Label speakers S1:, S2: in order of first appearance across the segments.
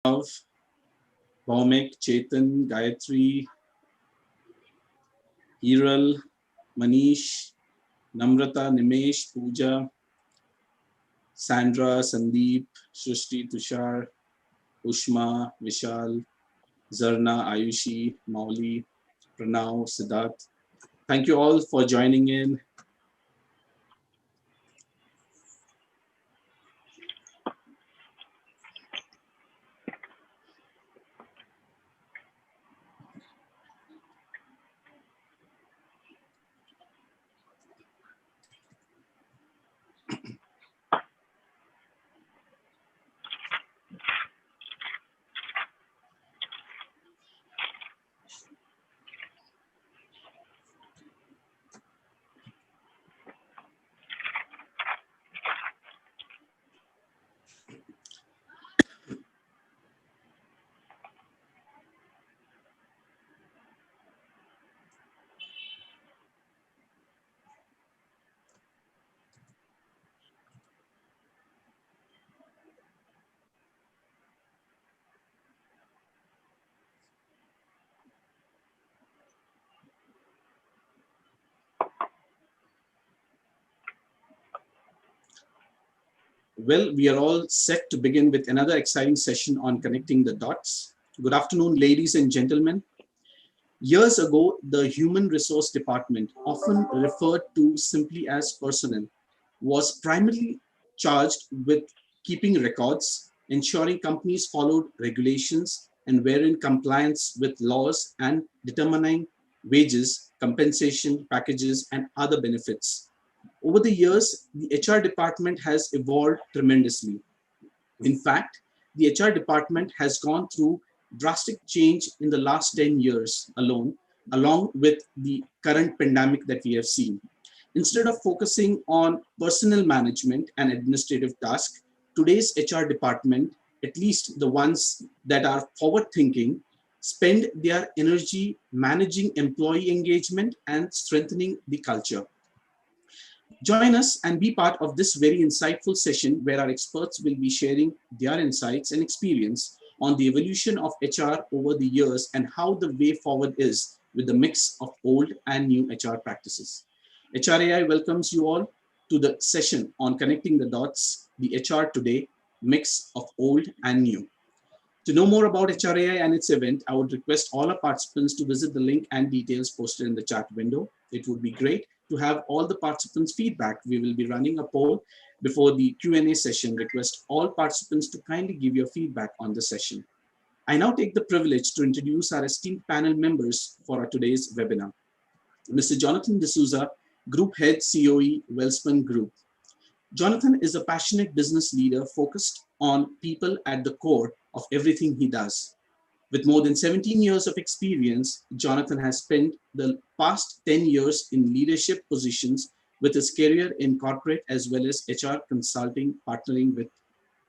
S1: Love, Bhaumek, Chetan, Gayatri, Hiral, Manish, Namrata, Nimesh, Pooja, Sandra, Sandeep, Srishti, Tushar, Ushma, Vishal, Zarna, Ayushi, Mauli, Pranav, Siddharth. Thank you all for joining in. Well, we are all set to begin with another exciting session on connecting the dots. Good afternoon, ladies and gentlemen. Years ago, the Human Resource Department, often referred to simply as personnel, was primarily charged with keeping records, ensuring companies followed regulations and were in compliance with laws, and determining wages, compensation packages, and other benefits. Over the years, the HR department has evolved tremendously. In fact, the HR department has gone through drastic change in the last 10 years alone, along with the current pandemic that we have seen. Instead of focusing on personnel management and administrative tasks, today's HR department, at least the ones that are forward thinking, spend their energy managing employee engagement and strengthening the culture. Join us and be part of this very insightful session where our experts will be sharing their insights and experience on the evolution of HR over the years and how the way forward is with the mix of old and new HR practices. HRAI welcomes you all to the session on connecting the dots, the HR today, mix of old and new. To know more about HRAI and its event, I would request all our participants to visit the link and details posted in the chat window. It would be great to have all the participants' feedback. We will be running a poll before the Q&A session. Request all participants to kindly give your feedback on the session. I now take the privilege to introduce our esteemed panel members for our today's webinar. Mr. Jonathan D'Souza, Group Head COE, Wellspun Group. Jonathan is a passionate business leader focused on people at the core of everything he does. With more than 17 years of experience, Jonathan has spent the past 10 years in leadership positions with his career in corporate as well as HR consulting, partnering with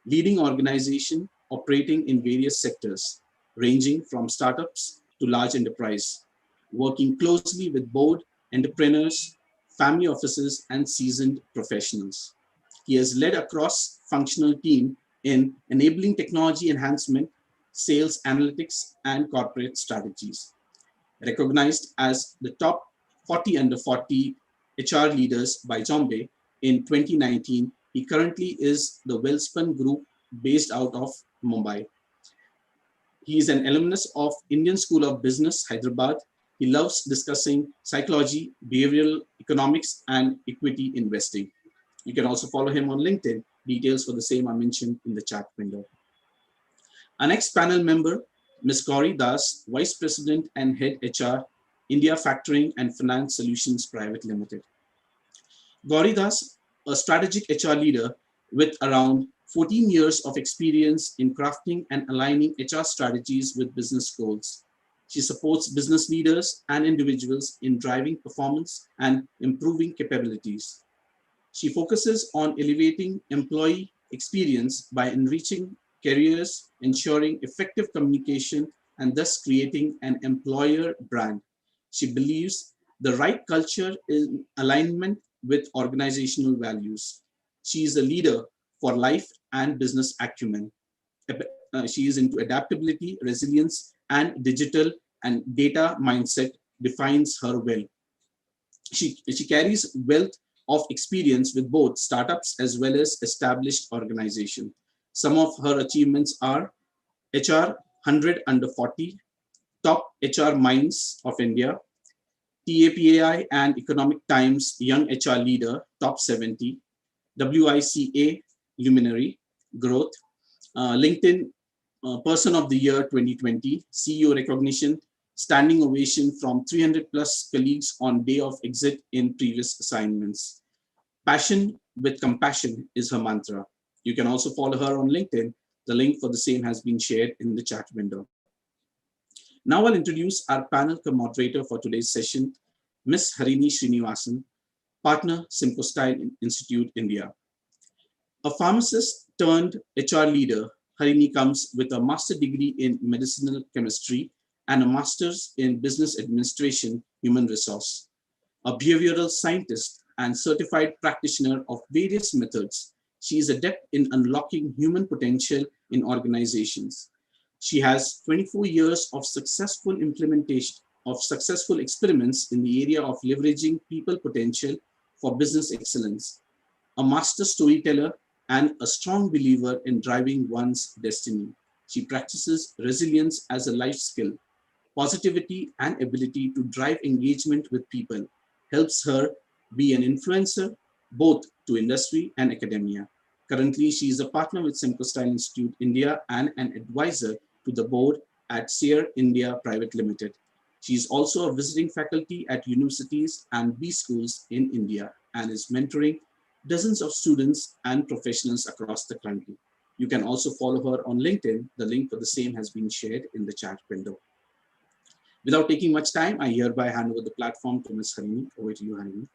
S1: leading organizations operating in various sectors, ranging from startups to large enterprise, working closely with board, entrepreneurs, family offices, and seasoned professionals. He has led a cross-functional team in enabling technology enhancement, sales analytics, and corporate strategies. Recognized as the top 40 under 40 HR leaders by Zombie in 2019, he currently is the Wellspun Group based out of Mumbai. He is an alumnus of Indian School of Business, Hyderabad. He loves discussing psychology, behavioral economics, and equity investing. You can also follow him on LinkedIn. Details for the same are mentioned in the chat window. Our next panel member, Ms. Gauri Das, Vice President and Head HR, India Factoring and Finance Solutions Private Limited. Gauri Das, a strategic HR leader with around 14 years of experience in crafting and aligning HR strategies with business goals. She supports business leaders and individuals in driving performance and improving capabilities. She focuses on elevating employee experience by enriching careers, ensuring effective communication, and thus creating an employer brand. She believes the right culture is in alignment with organizational values. She is a leader for life and business acumen. she is into adaptability, resilience, and digital and data mindset defines her well. She carries wealth of experience with both startups as well as established organizations. Some of her achievements are HR 100 under 40, top HR minds of India, TAPAI and Economic Times Young HR Leader, top 70, WICA Luminary, Growth, LinkedIn Person of the Year 2020, CEO recognition, standing ovation from 300 plus colleagues on day of exit in previous assignments. Passion with compassion is her mantra. You can also follow her on LinkedIn. The link for the same has been shared in the chat window. Now I'll introduce our panel moderator for today's session, Ms. Harini Srinivasan, partner, Simcoe Style Institute, India. A pharmacist turned HR leader, Harini comes with a master's degree in medicinal chemistry and a master's in business administration, human resource. A behavioral scientist and certified practitioner of various methods, she is adept in unlocking human potential in organizations. She has 24 years of successful implementation of successful experiments in the area of leveraging people potential for business excellence, a master storyteller, and a strong believer in driving one's destiny. She practices resilience as a life skill, positivity, and ability to drive engagement with people helps her be an influencer both to industry and academia. Currently, she is a partner with Simcoe Style Institute India and an advisor to the board at SEER India Private Limited. She is also a visiting faculty at universities and B schools in India and is mentoring dozens of students and professionals across the country. You can also follow her on LinkedIn. The link for the same has been shared in the chat window. Without taking much time, I hereby hand over the platform to Ms. Harini. Over to you, Harini.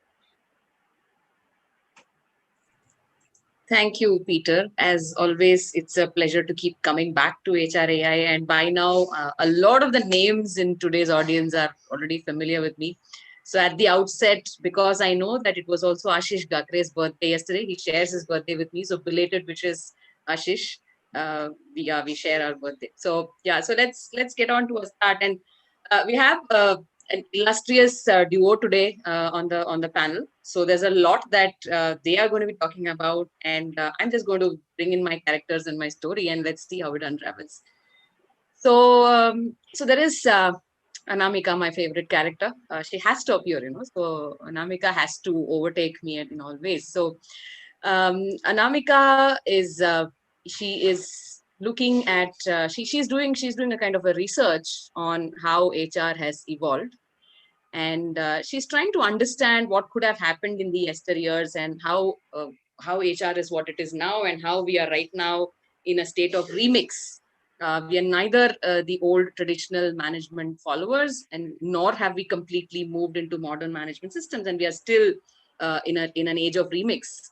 S2: Thank you, Peter. As always, it's a pleasure to keep coming back to HRAI. And by now, a lot of the names in today's audience are already familiar with me. So at the outset, because I know that it was also Ashish Gakre's birthday yesterday, he shares his birthday with me. So belated wishes, Ashish. We share our birthday. So yeah, so let's get on to a start. And we have an illustrious duo today on the panel. So there's a lot that they are going to be talking about, and I'm just going to bring in my characters and my story, and let's see how it unravels. So there is Anamika, my favorite character. She has to appear, So Anamika has to overtake me in all ways. So Anamika is she is looking at she's doing a kind of a research on how HR has evolved, and she's trying to understand what could have happened in the yesteryears and how HR is what it is now and how we are right now in a state of remix. We are neither the old traditional management followers, and nor have we completely moved into modern management systems, and we are still in an age of remix.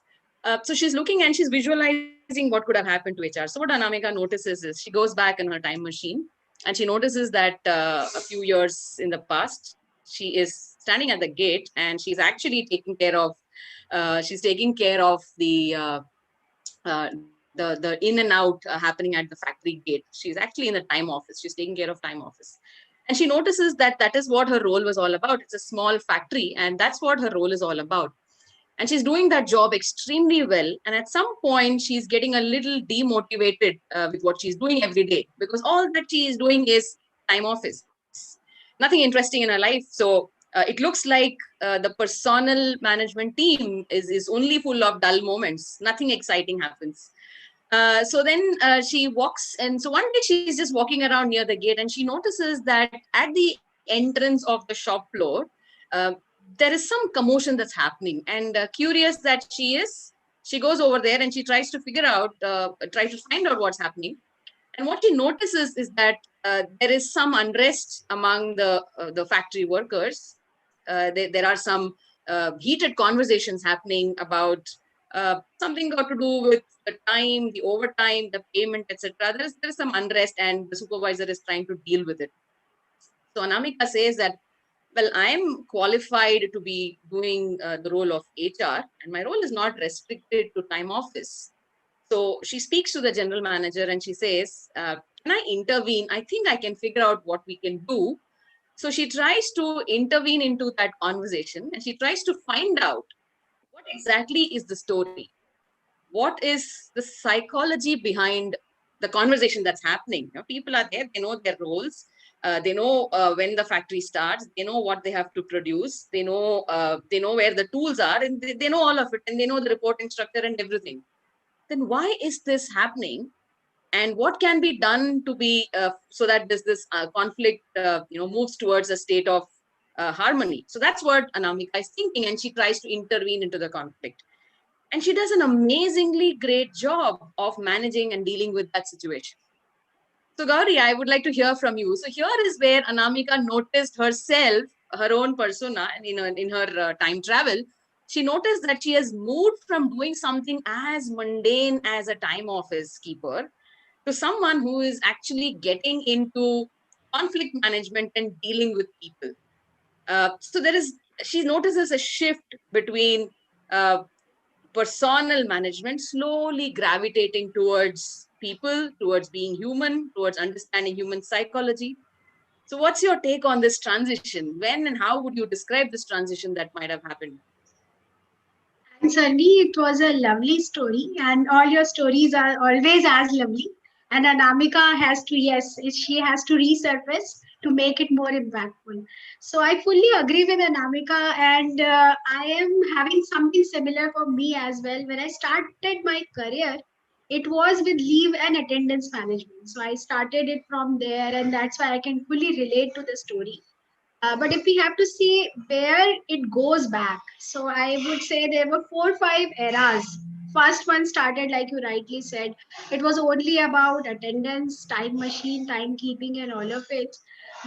S2: So she's looking and she's visualizing what could have happened to HR. So what Anamika notices is she goes back in her time machine and she notices that a few years in the past, she is standing at the gate and she's actually taking care of the in and out happening at the factory gate. She's actually in the time office. She's taking care of time office. And she notices that that is what her role was all about. It's a small factory and that's what her role is all about. And she's doing that job extremely well. And at some point, she's getting a little demotivated with what she's doing every day because all that she is doing is time office. Nothing interesting in her life. So it looks like the personal management team is only full of dull moments. Nothing exciting happens. So then she walks, and so one day she's just walking around near the gate, and she notices that at the entrance of the shop floor, uh, there is some commotion that's happening. And curious that she goes over there and she tries to try to find out what's happening. And what she notices is that there is some unrest among the factory workers. There are some heated conversations happening about something got to do with the time, the overtime, the payment, etc. There is some unrest, and the supervisor is trying to deal with it. So Anamika says that, well, I'm qualified to be doing the role of HR, and my role is not restricted to time office. So she speaks to the general manager and she says, can I intervene? I think I can figure out what we can do. So she tries to intervene into that conversation and she tries to find out what exactly is the story. What is the psychology behind the conversation that's happening? People are there, they know their roles, they know when the factory starts, they know what they have to produce, they know where the tools are, and they know all of it, and they know the reporting structure and everything. Then why is this happening? And what can be done to be so that this conflict moves towards a state of harmony? So that's what Anamika is thinking, and she tries to intervene into the conflict, and she does an amazingly great job of managing and dealing with that situation. So Gauri, I would like to hear from you. So here is where Anamika noticed herself, her own persona, and in her time travel, she noticed that she has moved from doing something as mundane as a time office keeper to someone who is actually getting into conflict management and dealing with people. So she notices a shift between uh, personal management slowly gravitating towards people, towards being human, towards understanding human psychology. So, what's your take on this transition? When and how would you describe this transition that might have happened?
S3: And Sunny, it was a lovely story, and all your stories are always as lovely. And Anamika has to, yes, she has to resurface to make it more impactful. So I fully agree with Anamika, and I am having something similar for me as well. When I started my career, it was with leave and attendance management. So I started it from there, and that's why I can fully relate to the story. But if we have to see where it goes back, so I would say there were 4 or 5 eras. First one started, like you rightly said, it was only about attendance, time machine, timekeeping, and all of it.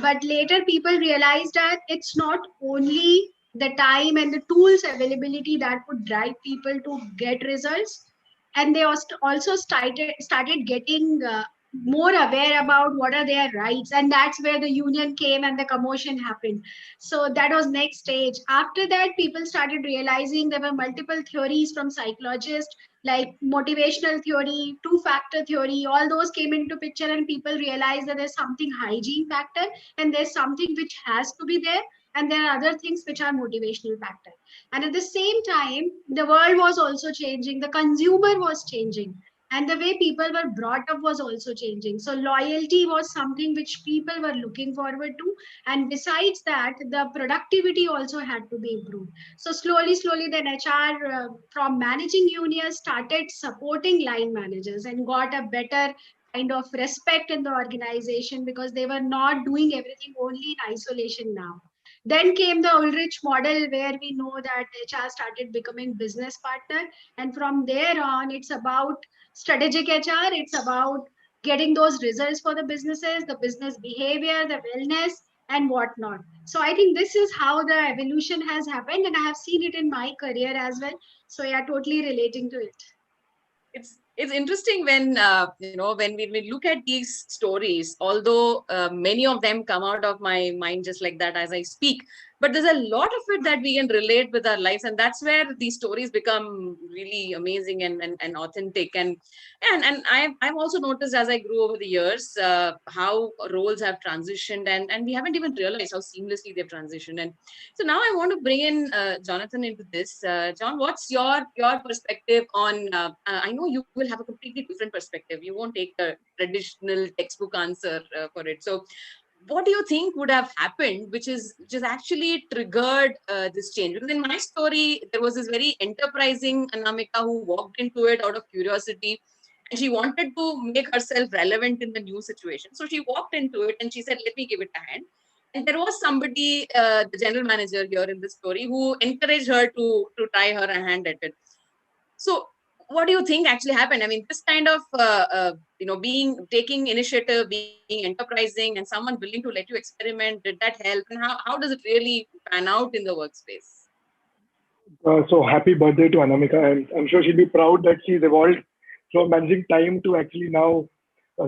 S3: But later, people realized that it's not only the time and the tools availability that would drive people to get results, and they also started getting more aware about what are their rights, and that's where the union came and the commotion happened. So that was next stage. After that, people started realizing there were multiple theories from psychologists, like motivational theory, two factor theory, all those came into picture, and people realized that there's something hygiene factor, and there's something which has to be there, and there are other things which are motivational factor. And at the same time, the world was also changing, the consumer was changing, and the way people were brought up was also changing. So loyalty was something which people were looking forward to, and besides that, the productivity also had to be improved. So slowly then HR from managing unions started supporting line managers and got a better kind of respect in the organization, because they were not doing everything only in isolation now. Then came the Ulrich model, where we know that HR started becoming business partner. And from there on, it's about strategic HR. It's about getting those results for the businesses, the business behavior, the wellness, and whatnot. So I think this is how the evolution has happened, and I have seen it in my career as well. So yeah, totally relating to it.
S2: It's interesting when when we look at these stories, although many of them come out of my mind just like that as I speak, but there's a lot of it that we can relate with our lives, and that's where these stories become really amazing and authentic. And I've also noticed as I grew over the years how roles have transitioned, and we haven't even realized how seamlessly they've transitioned. And so now I want to bring in Jonathan into this. John, what's your perspective on? I know you will have a completely different perspective. You won't take the traditional textbook answer for it. So, what do you think would have happened, which is actually triggered this change? Because in my story, there was this very enterprising Anamika who walked into it out of curiosity, and she wanted to make herself relevant in the new situation. So she walked into it and she said, "Let me give it a hand." And there was somebody, the general manager here in this story, who encouraged her to try her hand at it. So, what do you think actually happened? I mean, this kind of being taking initiative, being enterprising, and someone willing to let you experiment, did that help? And how does it really pan out in the workspace?
S4: So happy birthday to Anamika, and I'm sure she'll be proud that she's evolved from managing time to actually now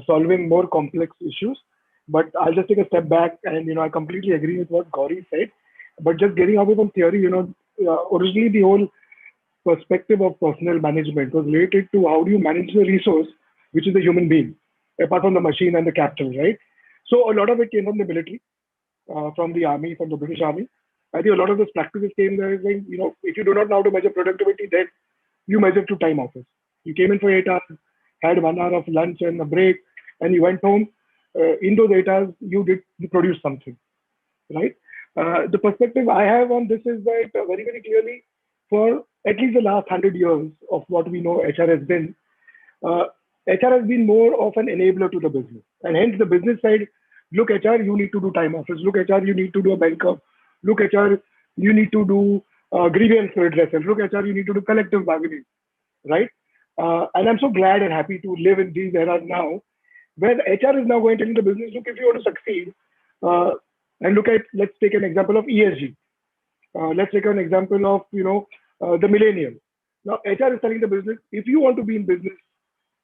S4: solving more complex issues. But I'll just take a step back, and I completely agree with what Gauri said. But just getting out of some theory, originally the whole perspective of personal management was related to how do you manage the resource, which is the human being, apart from the machine and the capital, right? So a lot of it came from the military, from the army, from the British army. I think a lot of those practices came there saying, if you do not know how to measure productivity, then you measure through time office. You came in for 8 hours, had 1 hour of lunch and a break, and you went home. In those 8 hours, you produced something, right? The perspective I have on this is that very, very clearly, for at least the last 100 years of what we know HR has been, uh, HR has been more of an enabler to the business. And hence the business side, look HR, you need to do time office. Look HR, you need to do a bank up. Look HR, you need to do grievance redressal. Look HR, you need to do collective bargaining, right? And I'm so glad and happy to live in these eras now, where HR is now going to tell the business, look, if you want to succeed, uh, and let's take an example of ESG. Let's take an example of, the millennial. Now, HR is telling the business, if you want to be in business,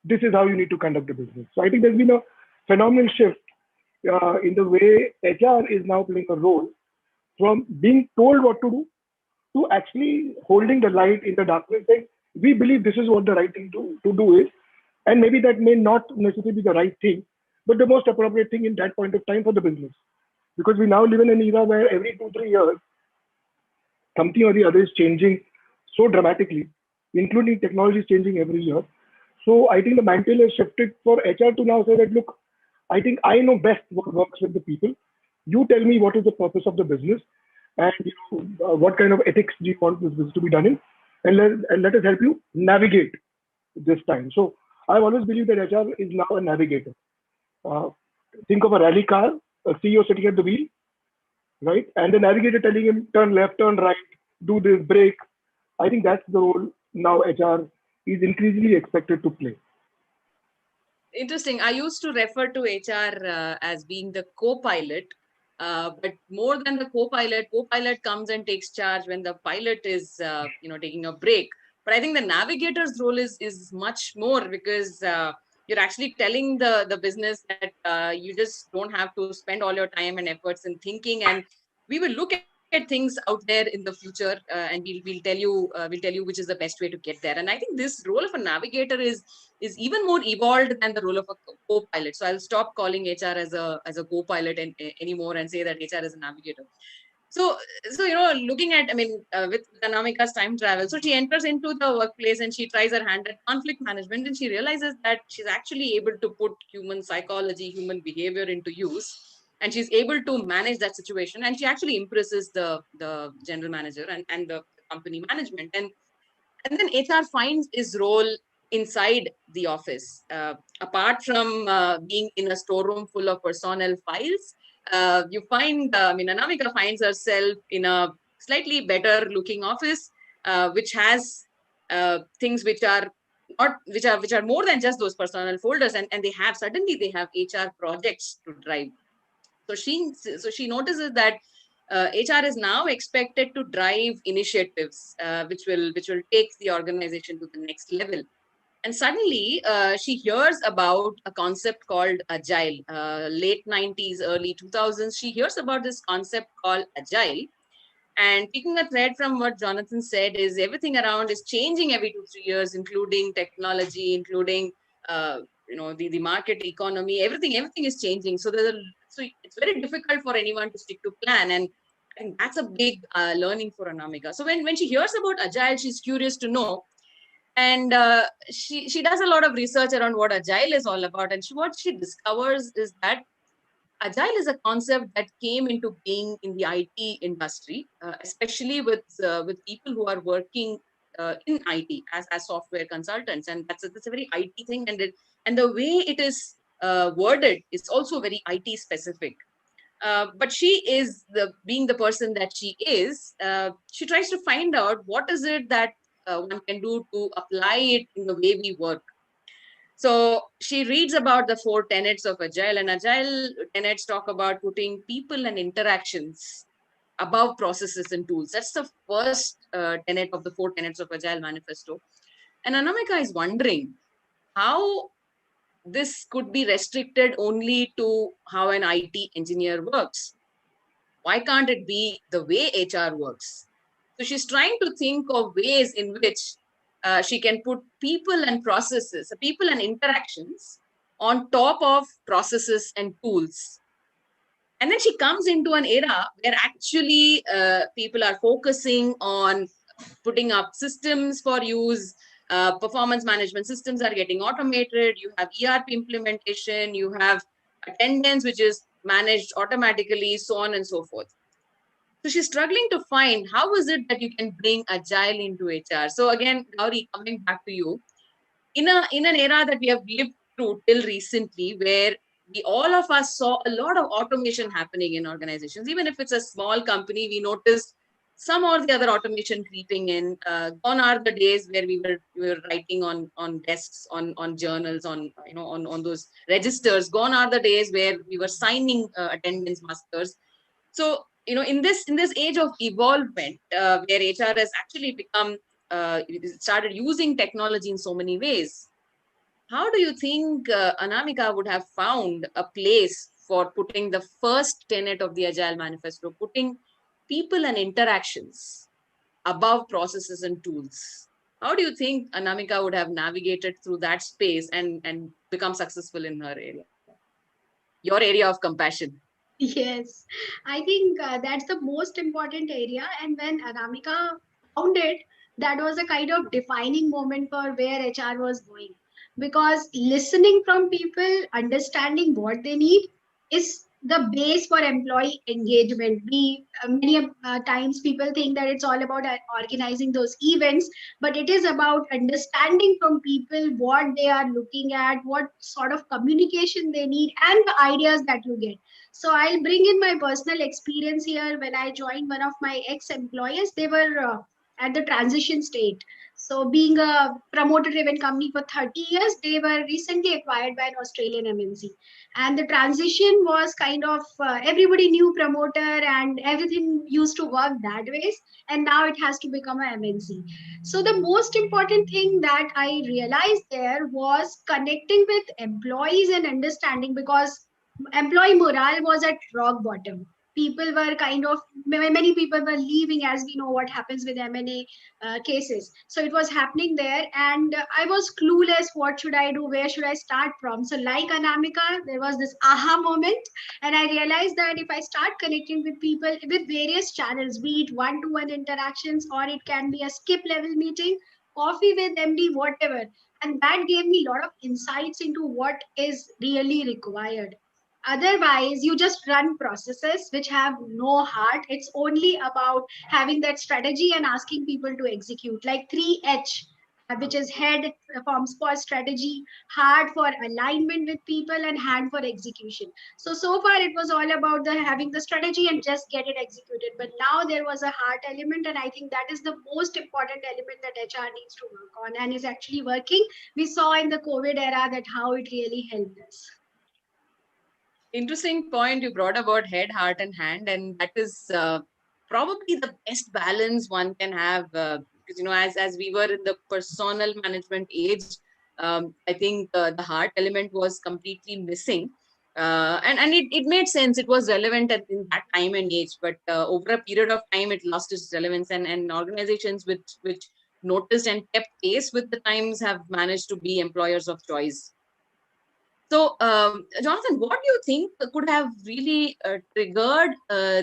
S4: this is how you need to conduct the business. So I think there's been a phenomenal shift in the way HR is now playing a role from being told what to do to actually holding the light in the darkness, saying, we believe this is what the right thing to do is. And maybe that may not necessarily be the right thing, but the most appropriate thing in that point of time for the business. Because we now live in an era where every 2-3 years, something or the other is changing so dramatically, including technology is changing every year. So I think the mantle has shifted for HR to now say that, look, I think I know best what works with the people. You tell me what is the purpose of the business and what kind of ethics do you want this business to be done in, and let us help you navigate this time. So I've always believed that HR is now a navigator. Uh, think of a rally car, a CEO sitting at the wheel, right? And the navigator telling him, turn left, turn right, do this, brake. I think that's the role now HR is increasingly expected to play.
S2: Interesting. I used to refer to HR as being the co-pilot, but more than the co-pilot comes and takes charge when the pilot is, taking a break. But I think the navigator's role is much more, because you're actually telling the business that you just don't have to spend all your time and efforts in thinking, and we will look at things out there in the future, and we'll tell you which is the best way to get there. And I think this role of a navigator is even more evolved than the role of a co-pilot. So I'll stop calling HR as a co-pilot anymore and say that HR is a navigator. So looking at, with Anamika's time travel, so she enters into the workplace and she tries her hand at conflict management, and she realizes that she's actually able to put human psychology, human behavior into use, and she's able to manage that situation, and she actually impresses the general manager and the company management. And then HR finds his role inside the office. Apart from being in a storeroom full of personnel files, you find, Anamika finds herself in a slightly better looking office, which has things which are not, which are more than just those personnel folders, and they have HR projects to drive. So she notices that HR is now expected to drive initiatives which will take the organization to the next level. And suddenly she hears about a concept called Agile. Late 90s, early 2000s, she hears about this concept called Agile. And picking a thread from what Jonathan said, is everything around is changing every 2-3 years, including technology, including the market economy. Everything is changing. So it's very difficult for anyone to stick to plan, and that's a big learning for Anamika. So when she hears about Agile, she's curious to know, and she does a lot of research around what Agile is all about. And what she discovers is that Agile is a concept that came into being in the IT industry, especially with people who are working in IT as software consultants, and that's a very IT thing, and the way it is worded is also very IT specific. But she is being the person that she is. She tries to find out what is it that one can do to apply it in the way we work. So she reads about the 4 tenets of Agile, and Agile tenets talk about putting people and interactions above processes and tools. That's the first tenet of the 4 tenets of Agile manifesto. And Anamika is wondering how this could be restricted only to how an IT engineer works. Why can't it be the way HR works? So she's trying to think of ways in which she can put people and processes, people and interactions on top of processes and tools. And then she comes into an era where actually people are focusing on putting up systems for use. Performance management systems are getting automated. You have ERP implementation, you have attendance, which is managed automatically, so on and so forth. So she's struggling to find how is it that you can bring agile into HR. So again, Gauri, coming back to you, in an era that we have lived through till recently, where we all of us saw a lot of automation happening in organizations. Even if it's a small company, we noticed some or the other automation creeping in. Gone are the days where we were writing on desks, on journals, on those registers. Gone are the days where we were signing attendance masters. So in this age of evolvement, where HR has actually become started using technology in so many ways, how do you think Anamika would have found a place for putting the first tenet of the Agile Manifesto, putting people and interactions above processes and tools? How do you think Anamika would have navigated through that space and become successful in her area, your area of compassion?
S3: Yes, I think that's the most important area. And when Anamika found it, that was a kind of defining moment for where HR was going. Because listening from people, understanding what they need is the base for employee engagement. We many times people think that it's all about organizing those events, but it is about understanding from people what they are looking at, what sort of communication they need, and the ideas that you get. So I'll bring in my personal experience here. When I joined one of my ex-employers, they were at the transition state. So being a promoter-driven company for 30 years, they were recently acquired by an Australian MNC. And the transition was kind of everybody knew promoter and everything used to work that way. And now it has to become a MNC. So the most important thing that I realized there was connecting with employees and understanding, because employee morale was at rock bottom. People were kind of, many people were leaving, as we know what happens with M&A cases. So it was happening there, and I was clueless. What should I do? Where should I start from? So, like Anamika, there was this aha moment, and I realized that if I start connecting with people with various channels, be it one-to-one interactions, or it can be a skip level meeting, coffee with MD, whatever, and that gave me a lot of insights into what is really required. Otherwise, you just run processes which have no heart. It's only about having that strategy and asking people to execute, like 3H, which is head forms for strategy, heart for alignment with people, and hand for execution. So far it was all about the having the strategy and just get it executed. But now there was a heart element, and I think that is the most important element that HR needs to work on and is actually working. We saw in the COVID era that how it really helped us.
S2: Interesting point you brought about head, heart, and hand, and that is probably the best balance one can have. Because as we were in the personal management age, I think the heart element was completely missing, and it made sense. It was relevant in that time and age, but over a period of time, it lost its relevance, and organizations which noticed and kept pace with the times have managed to be employers of choice. So, Jonathan, what do you think could have really triggered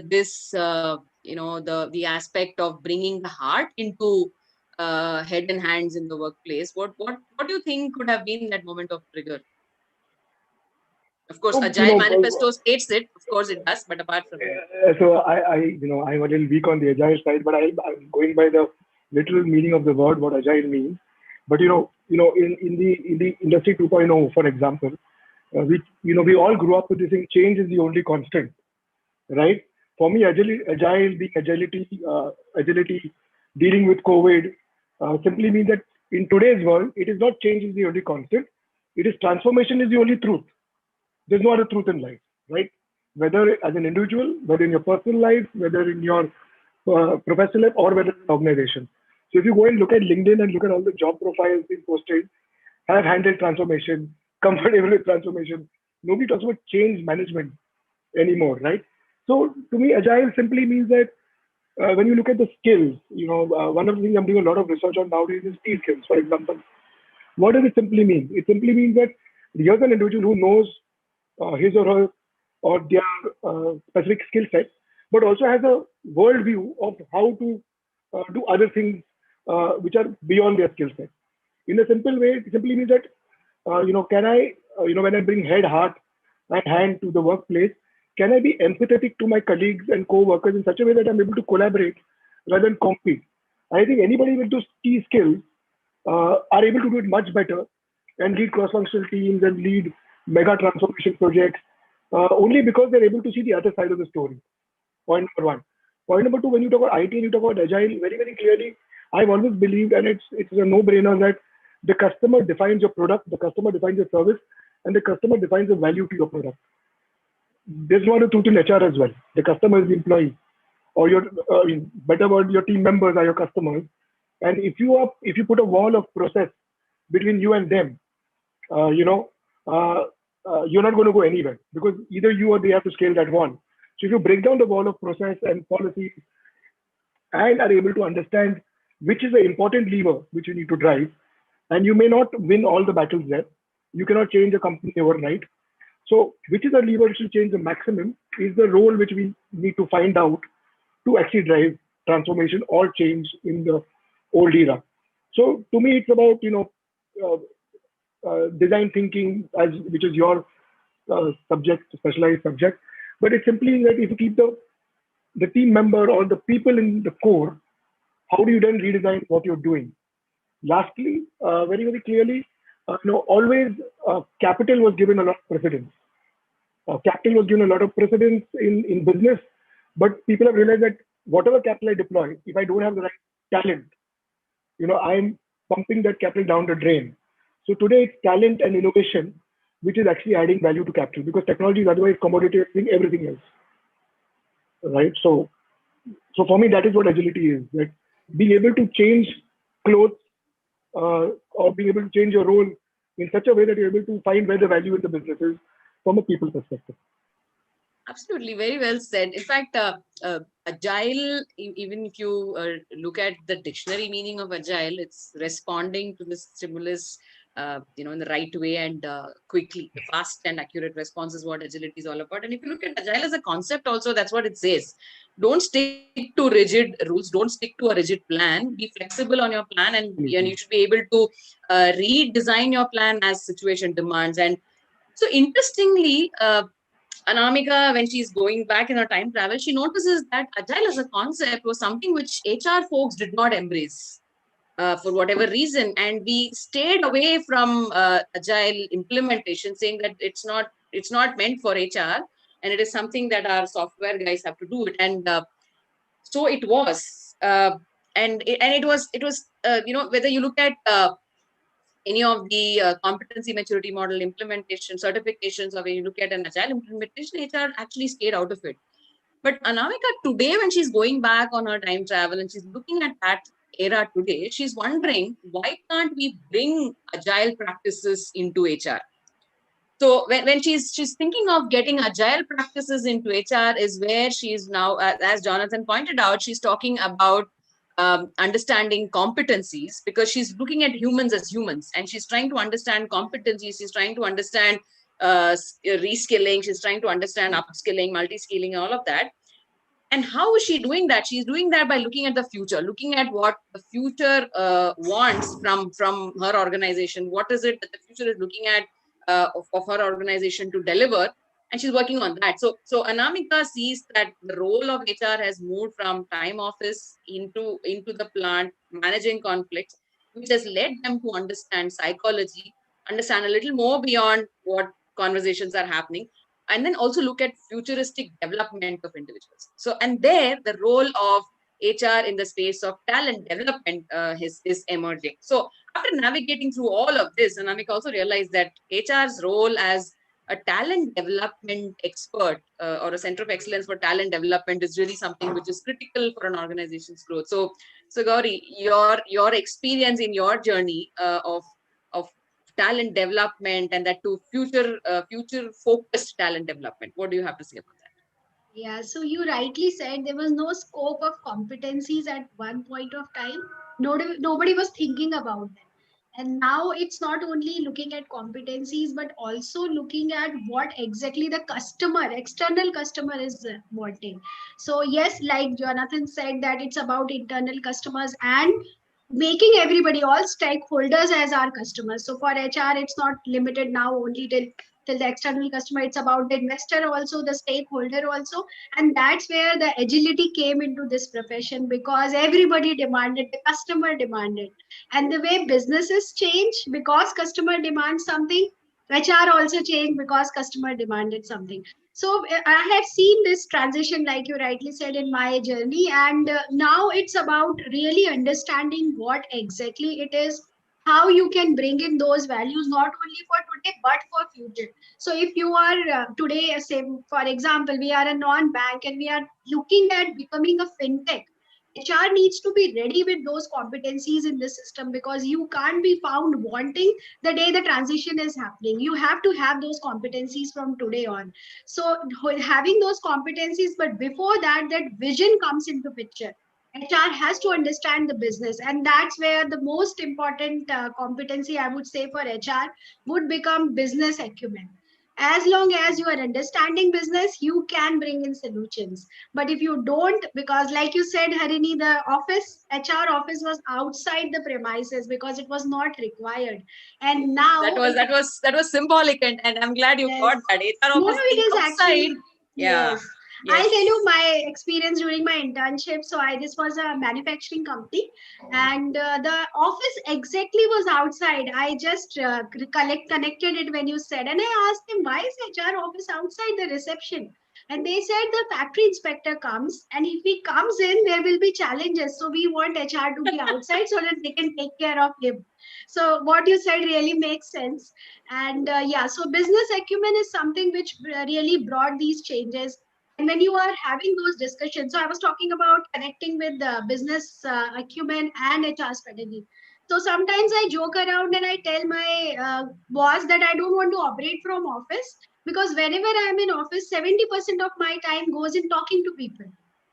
S2: this, the aspect of bringing the heart into head and hands in the workplace? What do you think could have been that moment of trigger? Of course,
S4: So,
S2: Agile Manifesto states it. Of course, it does. But apart from that,
S4: I'm a little weak on the agile side, but I'm going by the literal meaning of the word, what agile means. But in the industry 2.0, for example, we all grew up with this thing. Change is the only constant, right? For me, agility, dealing with COVID, simply means that in today's world, it is not change is the only constant. It is transformation is the only truth. There's no other truth in life, right? Whether as an individual, whether in your personal life, whether in your professional life, or whether in an organization. So if you go and look at LinkedIn and look at all the job profiles being posted, have handled transformation, comfortable with transformation. Nobody talks about change management anymore, right? So to me, agile simply means that when you look at the skills, one of the things I'm doing a lot of research on nowadays is T skills, for example. What does it simply mean? It simply means that here's an individual who knows his or her or their specific skill set, but also has a worldview of how to do other things which are beyond their skill set. In a simple way, it simply means that can I, when I bring head, heart, and hand to the workplace, can I be empathetic to my colleagues and co-workers in such a way that I'm able to collaborate rather than compete? I think anybody with those key skills are able to do it much better and lead cross-functional teams and lead mega transformation projects only because they're able to see the other side of the story. Point number one. Point number two, when you talk about IT and you talk about agile, very, very clearly, I've always believed, and it's a no-brainer, that the customer defines your product, the customer defines your service, and the customer defines the value to your product. There's not a truth in HR as well. The customer is the employee, or your better word, your team members are your customers. And if you put a wall of process between you and them, you're not going to go anywhere, because either you or they have to scale that wall. So if you break down the wall of process and policies and are able to understand which is the important lever which you need to drive, and you may not win all the battles there. You cannot change a company overnight. So which is the lever which will change the maximum is the role which we need to find out to actually drive transformation or change in the old era. So to me, it's about design thinking, which is your subject, specialized subject. But it's simply that if you keep the team member or the people in the core, how do you then redesign what you're doing? Lastly, very, very clearly, always capital was given a lot of precedence. Capital was given a lot of precedence in business, but people have realized that whatever capital I deploy, if I don't have the right talent, I'm pumping that capital down the drain. So today it's talent and innovation, which is actually adding value to capital, because technology is otherwise commoditizing everything else, right? So for me, that is what agility is, that being able to change clothes or being able to change your role in such a way that you're able to find where the value in the business is from a people perspective.
S2: Absolutely, very well said. In fact, agile, even if you look at the dictionary meaning of agile, it's responding to the stimulus, in the right way and quickly. The fast and accurate response is what agility is all about. And if you look at agile as a concept, also that's what it says. Don't stick to rigid rules. Don't stick to a rigid plan. Be flexible on your plan, and you should be able to redesign your plan as situation demands. And so, interestingly, Anamika, when she's going back in her time travel, she notices that agile as a concept was something which HR folks did not embrace for whatever reason, and we stayed away from agile implementation, saying that it's not meant for HR, and it is something that our software guys have to do it. And so it was, and it was whether you look at any of the competency maturity model implementation certifications, or when you look at an agile implementation, HR actually stayed out of it. But Anamika today, when she's going back on her time travel and she's looking at that era today, she's wondering, why can't we bring agile practices into HR? So when she's thinking of getting agile practices into HR is where she's now, as Jonathan pointed out, she's talking about understanding competencies, because she's looking at humans as humans, and she's trying to understand competencies. She's trying to understand reskilling. She's trying to understand upskilling, multi-skilling, all of that. And how is she doing that? She's doing that by looking at the future, looking at what the future wants from her organization. What is it that the future is looking at of her organization to deliver? And she's working on that. So Anamika sees that the role of HR has moved from time office into the plant, managing conflicts, which has led them to understand psychology, understand a little more beyond what conversations are happening, and then also look at futuristic development of individuals. So, and there the role of HR in the space of talent development is emerging. So after navigating through all of this, Anamika also realized that HR's role as a talent development expert or a center of excellence for talent development is really something which is critical for an organization's growth. So Gauri, your experience in your journey of talent development, and that to future focused talent development, what do you have to say about that?
S3: Yeah, so you rightly said there was no scope of competencies at one point of time. Nobody was thinking about them. And now it's not only looking at competencies, but also looking at what exactly the customer, external customer is wanting. So yes, like Jonathan said, that it's about internal customers and making everybody, all stakeholders as our customers. So for HR, it's not limited now only till the external customer. It's about the investor also, the stakeholder also, and that's where the agility came into this profession, because everybody demanded, the customer demanded, and the way businesses change because customer demands something, HR also changed because customer demanded something. So I have seen this transition, like you rightly said, in my journey, and now it's about really understanding what exactly it is, how you can bring in those values not only for today but for future. So if you are today, say for example, we are a non-bank and we are looking at becoming a fintech, HR needs to be ready with those competencies in the system, because you can't be found wanting the day the transition is happening. You have to have those competencies from today on. So having those competencies, but before that, that vision comes into picture. HR has to understand the business, and that's where the most important competency I would say for HR would become business acumen. As long as you are understanding business, you can bring in solutions. But if you don't, because like you said, Harini, the office, HR office was outside the premises because it was not required. And
S2: That
S3: now
S2: was
S3: it
S2: that was that was symbolic, and I'm glad you
S3: is,
S2: got that. HR
S3: no,
S2: office
S3: no, it
S2: being
S3: is
S2: outside.
S3: actually,
S2: Yeah.
S3: yes. I'll tell you
S2: Yes.
S3: my experience during my internship. So this was a manufacturing company, and the office exactly was outside. I just connected it when you said, and I asked them, why is HR office outside the reception? And they said the factory inspector comes, and if he comes in, there will be challenges. So we want HR to be outside so that they can take care of him. So what you said really makes sense. And yeah, so business acumen is something which really brought these changes. And when you are having those discussions, so I was talking about connecting with the business acumen and HR strategy. So sometimes I joke around and I tell my boss that I don't want to operate from office, because whenever I'm in office, 70% of my time goes in talking to people.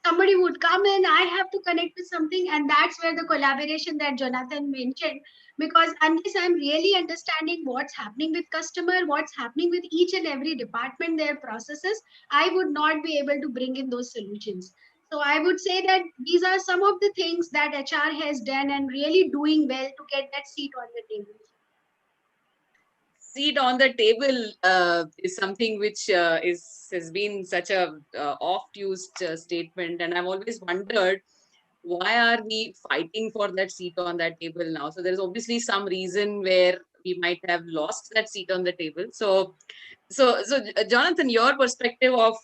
S3: Somebody would come in, I have to connect with something, and that's where the collaboration that Jonathan mentioned, because unless I'm really understanding what's happening with customer, what's happening with each and every department, their processes, I would not be able to bring in those solutions. So I would say that these are some of the things that HR has done and really doing well to get that seat on the table.
S2: Seat on the table is something which is has been such a oft used statement, and I've always wondered, why are we fighting for that seat on that table now? So there's obviously some reason where we might have lost that seat on the table. So Jonathan, your perspective of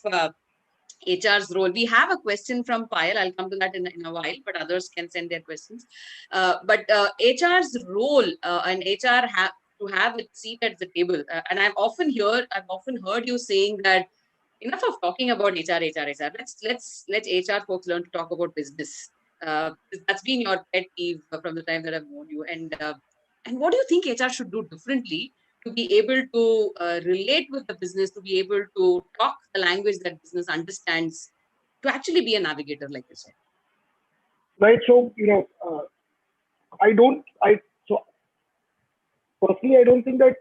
S2: HR's role. We have a question from Payal. I'll come to that in a while, but others can send their questions. But HR's role and HR to have a seat at the table. And I've often heard you saying that enough of talking about HR. Let HR folks learn to talk about business. That's been your pet peeve from the time that I've known you. And what do you think HR should do differently to be able to relate with the business, to be able to talk the language that business understands, to actually be a navigator, like you said?
S4: Right. So, I don't, I, so personally, I don't think that,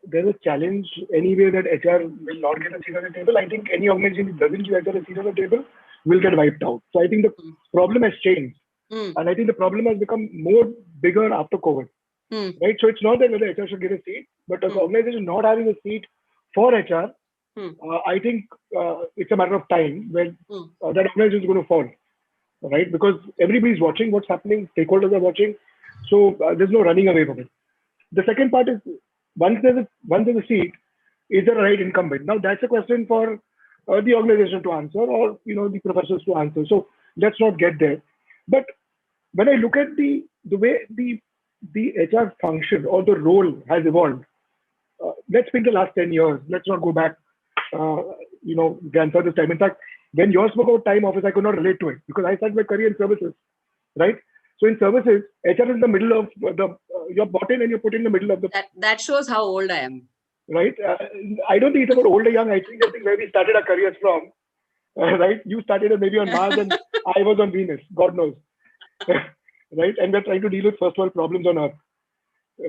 S4: there's a challenge anyway that HR will not get a seat on the table. I think any organization that doesn't give HR a seat on the table will get wiped out. So I think the problem has changed. And I think the problem has become more bigger after COVID. Right. So it's not that whether HR should get a seat, but the organization not having a seat for HR, I think it's a matter of time when that organization is going to fall. Right. Because everybody's watching what's happening, stakeholders are watching. So there's no running away from it. The second part is once there's a seat, is there a right incumbent? Now that's a question for the organization to answer, or the professors to answer. So let's not get there. But when I look at the way the HR function or the role has evolved, let's pick the last 10 years. Let's not go back, grandfather's time. In fact, when you spoke about time office, I could not relate to it because I started my career in services, right? So in services, HR is in the middle of you're bought in and you're put in the middle of the.
S2: That shows how old I am.
S4: Right. I don't think it's about old or young. I think where we started our careers from, right? You started maybe on Mars and I was on Venus, God knows, right? And we're trying to deal with first world problems on Earth,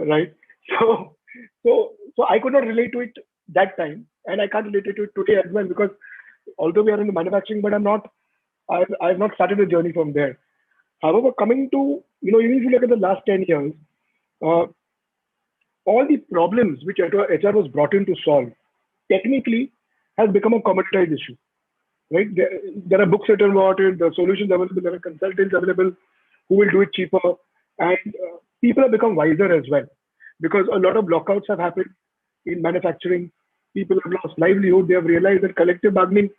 S4: right? So, so I could not relate to it that time, and I can't relate it to it today as well, because although we are in the manufacturing, but I've not started a journey from there. However, coming to, even if you look at the last 10 years, uh, all the problems which HR was brought in to solve technically has become a commoditized issue, right? There are books written about it, the solutions available, there are consultants available who will do it cheaper, and people have become wiser as well, because a lot of lockouts have happened in manufacturing. People have lost livelihood. They have realized that collective bargaining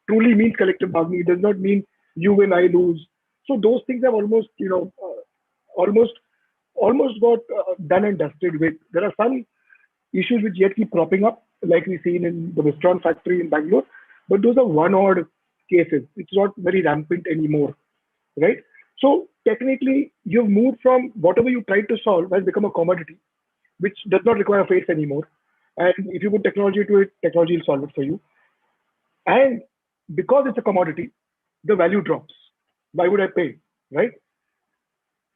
S4: truly means collective bargaining. It does not mean you win, I lose. So those things have almost, almost almost got done and dusted with. There are some issues which yet keep cropping up, like we've seen in the Wistron factory in Bangalore, but those are one-odd cases. It's not very rampant anymore, right? So technically, you've moved from whatever you tried to solve has become a commodity, which does not require faith anymore. And if you put technology to it, technology will solve it for you. And because it's a commodity, the value drops. Why would I pay, right?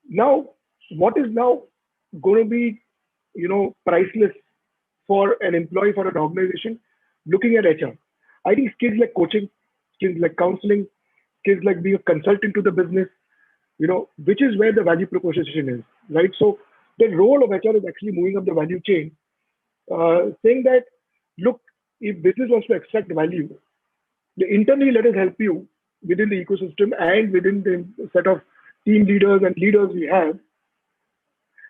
S4: Now, what is now going to be, priceless for an employee, for an organization looking at HR? I think skills like coaching, skills like counseling, skills like being a consultant to the business, which is where the value proposition is, right? So the role of HR is actually moving up the value chain, saying that, look, if business wants to extract value, internally let us help you within the ecosystem and within the set of team leaders and leaders we have.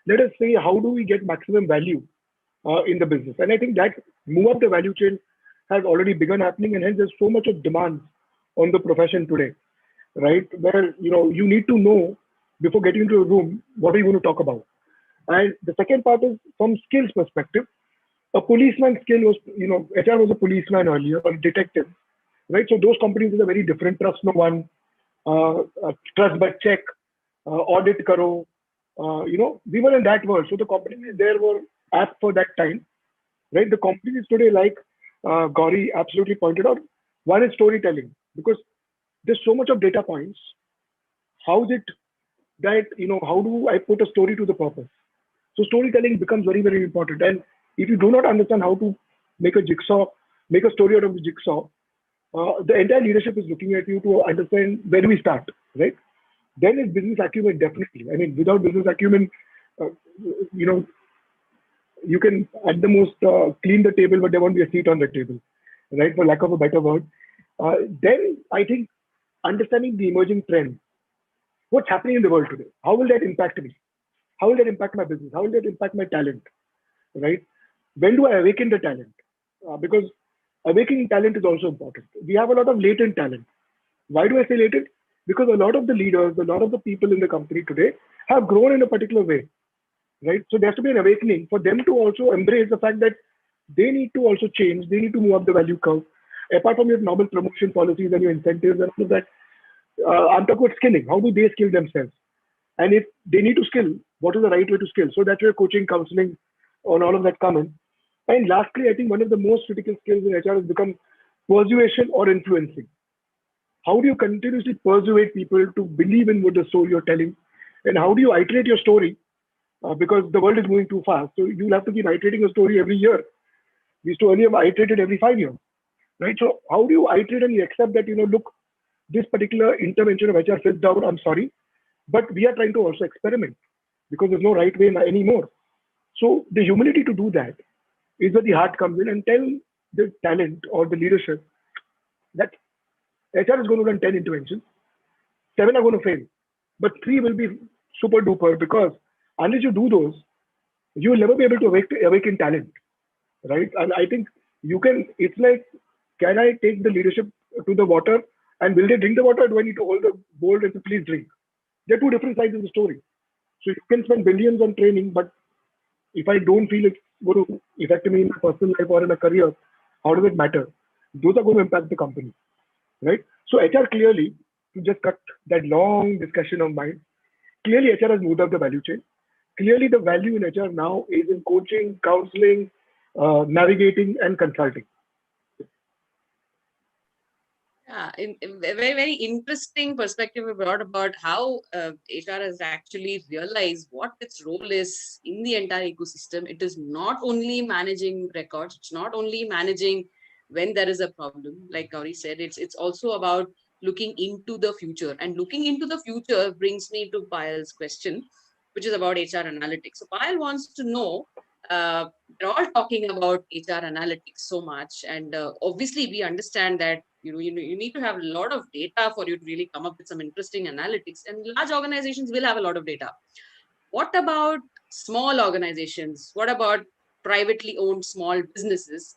S4: Let us say, how do we get maximum value in the business? And I think that move up the value chain has already begun happening, and hence there's so much of demand on the profession today, right? Where you need to know before getting into a room what are you going to talk about. And the second part is from skills perspective. A policeman skill was, HR was a policeman earlier, or a detective, right? So those companies are very different. Trust no one, trust but check, audit karo. We were in that world. So the companies there were apt for that time, right? The companies today, like Gauri absolutely pointed out, one is storytelling, because there's so much of data points. How is it that, how do I put a story to the purpose? So storytelling becomes very, very important. And if you do not understand how to make a jigsaw, make a story out of the jigsaw, the entire leadership is looking at you to understand where do we start, right? Then it's business acumen, definitely. I mean, without business acumen, uh, you know, you can at the most clean the table, but there won't be a seat on the table, right? For lack of a better word. Then I think understanding the emerging trends, what's happening in the world today, how will that impact me? How will that impact my business? How will that impact my talent, right? When do I awaken the talent? Because awakening talent is also important. We have a lot of latent talent. Why do I say latent? Because a lot of the leaders, a lot of the people in the company today have grown in a particular way, right? So there has to be an awakening for them to also embrace the fact that they need to also change. They need to move up the value curve. Apart from your normal promotion policies and your incentives and all of that, I'm talking about skilling. How do they skill themselves? And if they need to skill, what is the right way to skill? So that's where coaching, counseling, on all of that come in. And lastly, I think one of the most critical skills in HR has become persuasion or influencing. How do you continuously persuade people to believe in what the story you're telling? And how do you iterate your story? Because the world is moving too fast. So you'll have to keep iterating a story every year. We used to earlier iterate it every 5 years, right? So how do you iterate and you accept that, look, this particular intervention of HR fits down, I'm sorry, but we are trying to also experiment because there's no right way anymore. So the humility to do that is where the heart comes in, and tell the talent or the leadership that HR is going to run 10 interventions, 7 are going to fail, but 3 will be super duper, because unless you do those, you will never be able to awaken talent, right? And I think it's like, can I take the leadership to the water and will they drink the water? Or do I need to hold the bowl and say, please drink? There are two different sides of the story. So you can spend billions on training, but if I don't feel it's going to affect me in my personal life or in my career, how does it matter? Those are going to impact the company, right? So HR clearly, to just cut that long discussion of mine, clearly HR has moved up the value chain. Clearly the value in HR now is in coaching, counseling, navigating, and consulting.
S2: Yeah, a very, very interesting perspective we brought about how HR has actually realized what its role is in the entire ecosystem. It is not only managing records, it's not only managing when there is a problem, like Gauri said, it's also about looking into the future. And looking into the future brings me to Payal's question, which is about HR analytics. So Payal wants to know, we're all talking about HR analytics so much, and obviously we understand that you need to have a lot of data for you to really come up with some interesting analytics. And large organizations will have a lot of data. What about small organizations? What about privately owned small businesses?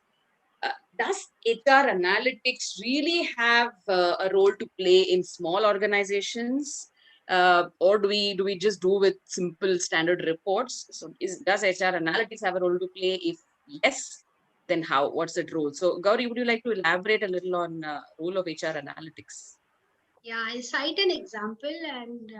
S2: Does HR analytics really have a role to play in small organizations, or do we just do with simple standard reports? So, does HR analytics have a role to play? If yes, then how? What's that role? So, Gauri, would you like to elaborate a little on role of HR analytics?
S3: Yeah, I'll cite an example, and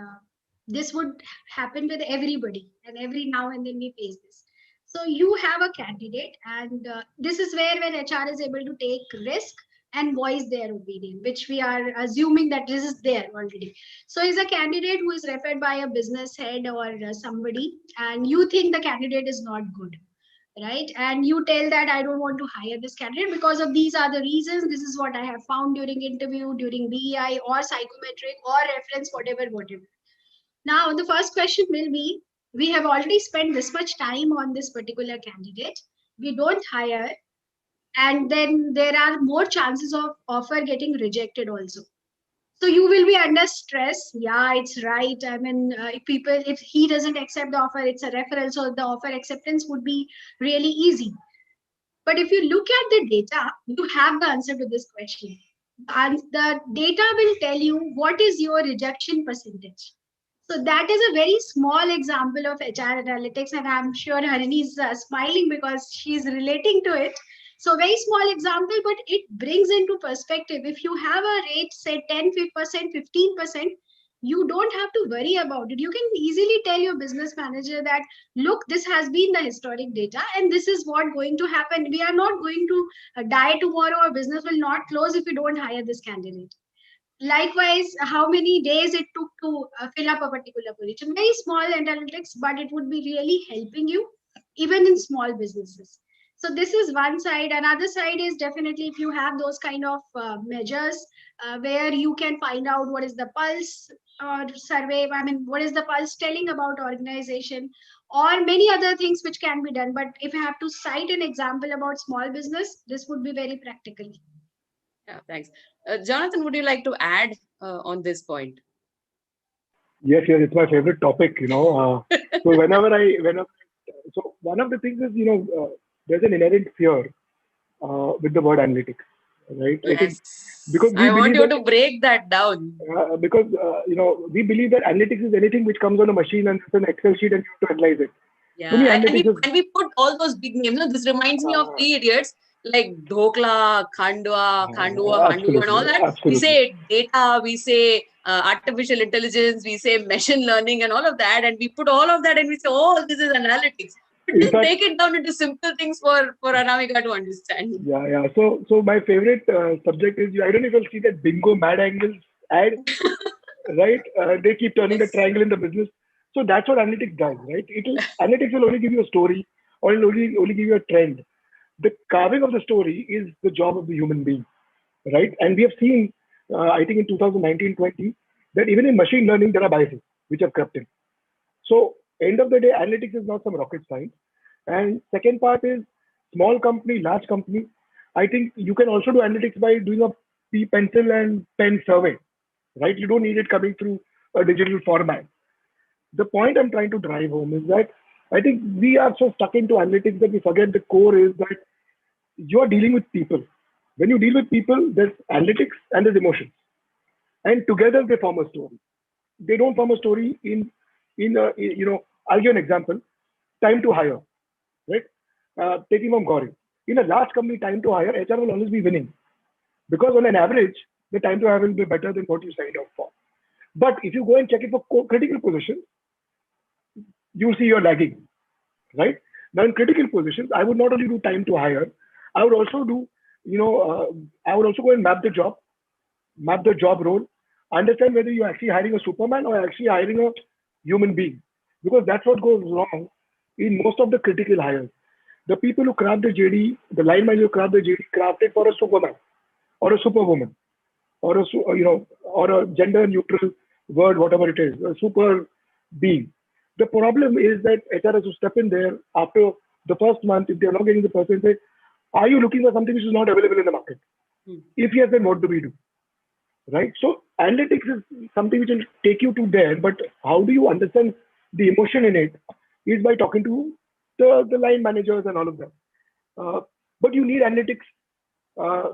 S3: this would happen with everybody, and every now and then we face this. So you have a candidate, and this is where when HR is able to take risk and voice their opinion, which we are assuming that this is there already. So is a candidate who is referred by a business head or somebody, and you think the candidate is not good, right? And you tell that I don't want to hire this candidate because of these are the reasons. This is what I have found during interview, during BEI or psychometric or reference, whatever. Now, the first question will be, we have already spent this much time on this particular candidate. We don't hire, and then there are more chances of offer getting rejected also. So you will be under stress. Yeah, it's right. I mean, if he doesn't accept the offer, it's a referral. So the offer acceptance would be really easy. But if you look at the data, you have the answer to this question. And the data will tell you what is your rejection percentage. So that is a very small example of HR analytics, and I'm sure Harini is smiling because she's relating to it. So very small example, but it brings into perspective. If you have a rate, say 10%, 15%, you don't have to worry about it. You can easily tell your business manager that, look, this has been the historic data, and this is what going to happen. We are not going to die tomorrow. Our business will not close if we don't hire this candidate. Likewise, how many days it took to fill up a particular position. Very small analytics, but it would be really helping you even in small businesses. So this is one side. Another side is definitely if you have those kind of measures where you can find out what is the pulse or survey. I mean, what is the pulse telling about organization, or many other things which can be done. But if you have to cite an example about small business, this would be very practical.
S2: Yeah, thanks. Jonathan, would you like to add on this point?
S4: Yes, it's my favorite topic. So so one of the things is, there's an inherent fear with the word analytics, right? I think
S2: Yes.
S4: because we
S2: I want
S4: believe
S2: you
S4: that
S2: to break that down.
S4: because we believe that analytics is anything which comes on a machine and it's an Excel sheet and you have to analyze it. To me,
S2: Yeah, and
S4: analytics is
S2: we put all those big names. No, this reminds me of
S4: uh,
S2: Three Idiots, like Dhokla, Khandua, Handu, and all
S4: absolutely,
S2: that. We
S4: absolutely.
S2: say data, we say artificial intelligence, we say machine learning, and all of that, and we put all of that, and we say, oh, this is analytics. But
S4: In
S2: just
S4: fact,
S2: break it down into simple things for Anamika to understand.
S4: yeah. So my favorite subject is, I don't know if you'll see that bingo mad angles ad, right? They keep turning the
S2: Yes.
S4: triangle in the business. So that's what analytics does, right? Analytics will only give you a story, or it'll only give you a trend. The carving of the story is the job of the human being, right? And we have seen, I think in 2019-20, that even in machine learning there are biases which have crept in. So end of the day, analytics is not some rocket science. And second part is small company, large company. I think you can also do analytics by doing a pencil and pen survey, right? You don't need it coming through a digital format. The point I'm trying to drive home is that I think we are so stuck into analytics that we forget the core is that you are dealing with people. When you deal with people, there's analytics and there's emotions, and together they form a story. They don't form a story I'll give an example. Time to hire, right? Taking from Gauri. In a large company, time to hire, HR will always be winning because on an average, the time to hire will be better than what you signed up for. But if you go and check it for critical positions, you see you're lagging, right? Now, in critical positions, I would not only do time to hire, I would also do, I would also go and map the job, map the job role, understand whether you're actually hiring a Superman or actually hiring a human being. Because that's what goes wrong in most of the critical hires. The people who craft the JD, the line manager who craft the JD, crafted for a Superman or a Superwoman or or a gender neutral word, whatever it is, a super being. The problem is that HR has to step in there after the first month if they're not getting the person, say, are you looking for something which is not available in the market? If yes, then what do we do? Right? So analytics is something which will take you to there, but how do you understand the emotion in it is by talking to the line managers and all of them. But you need analytics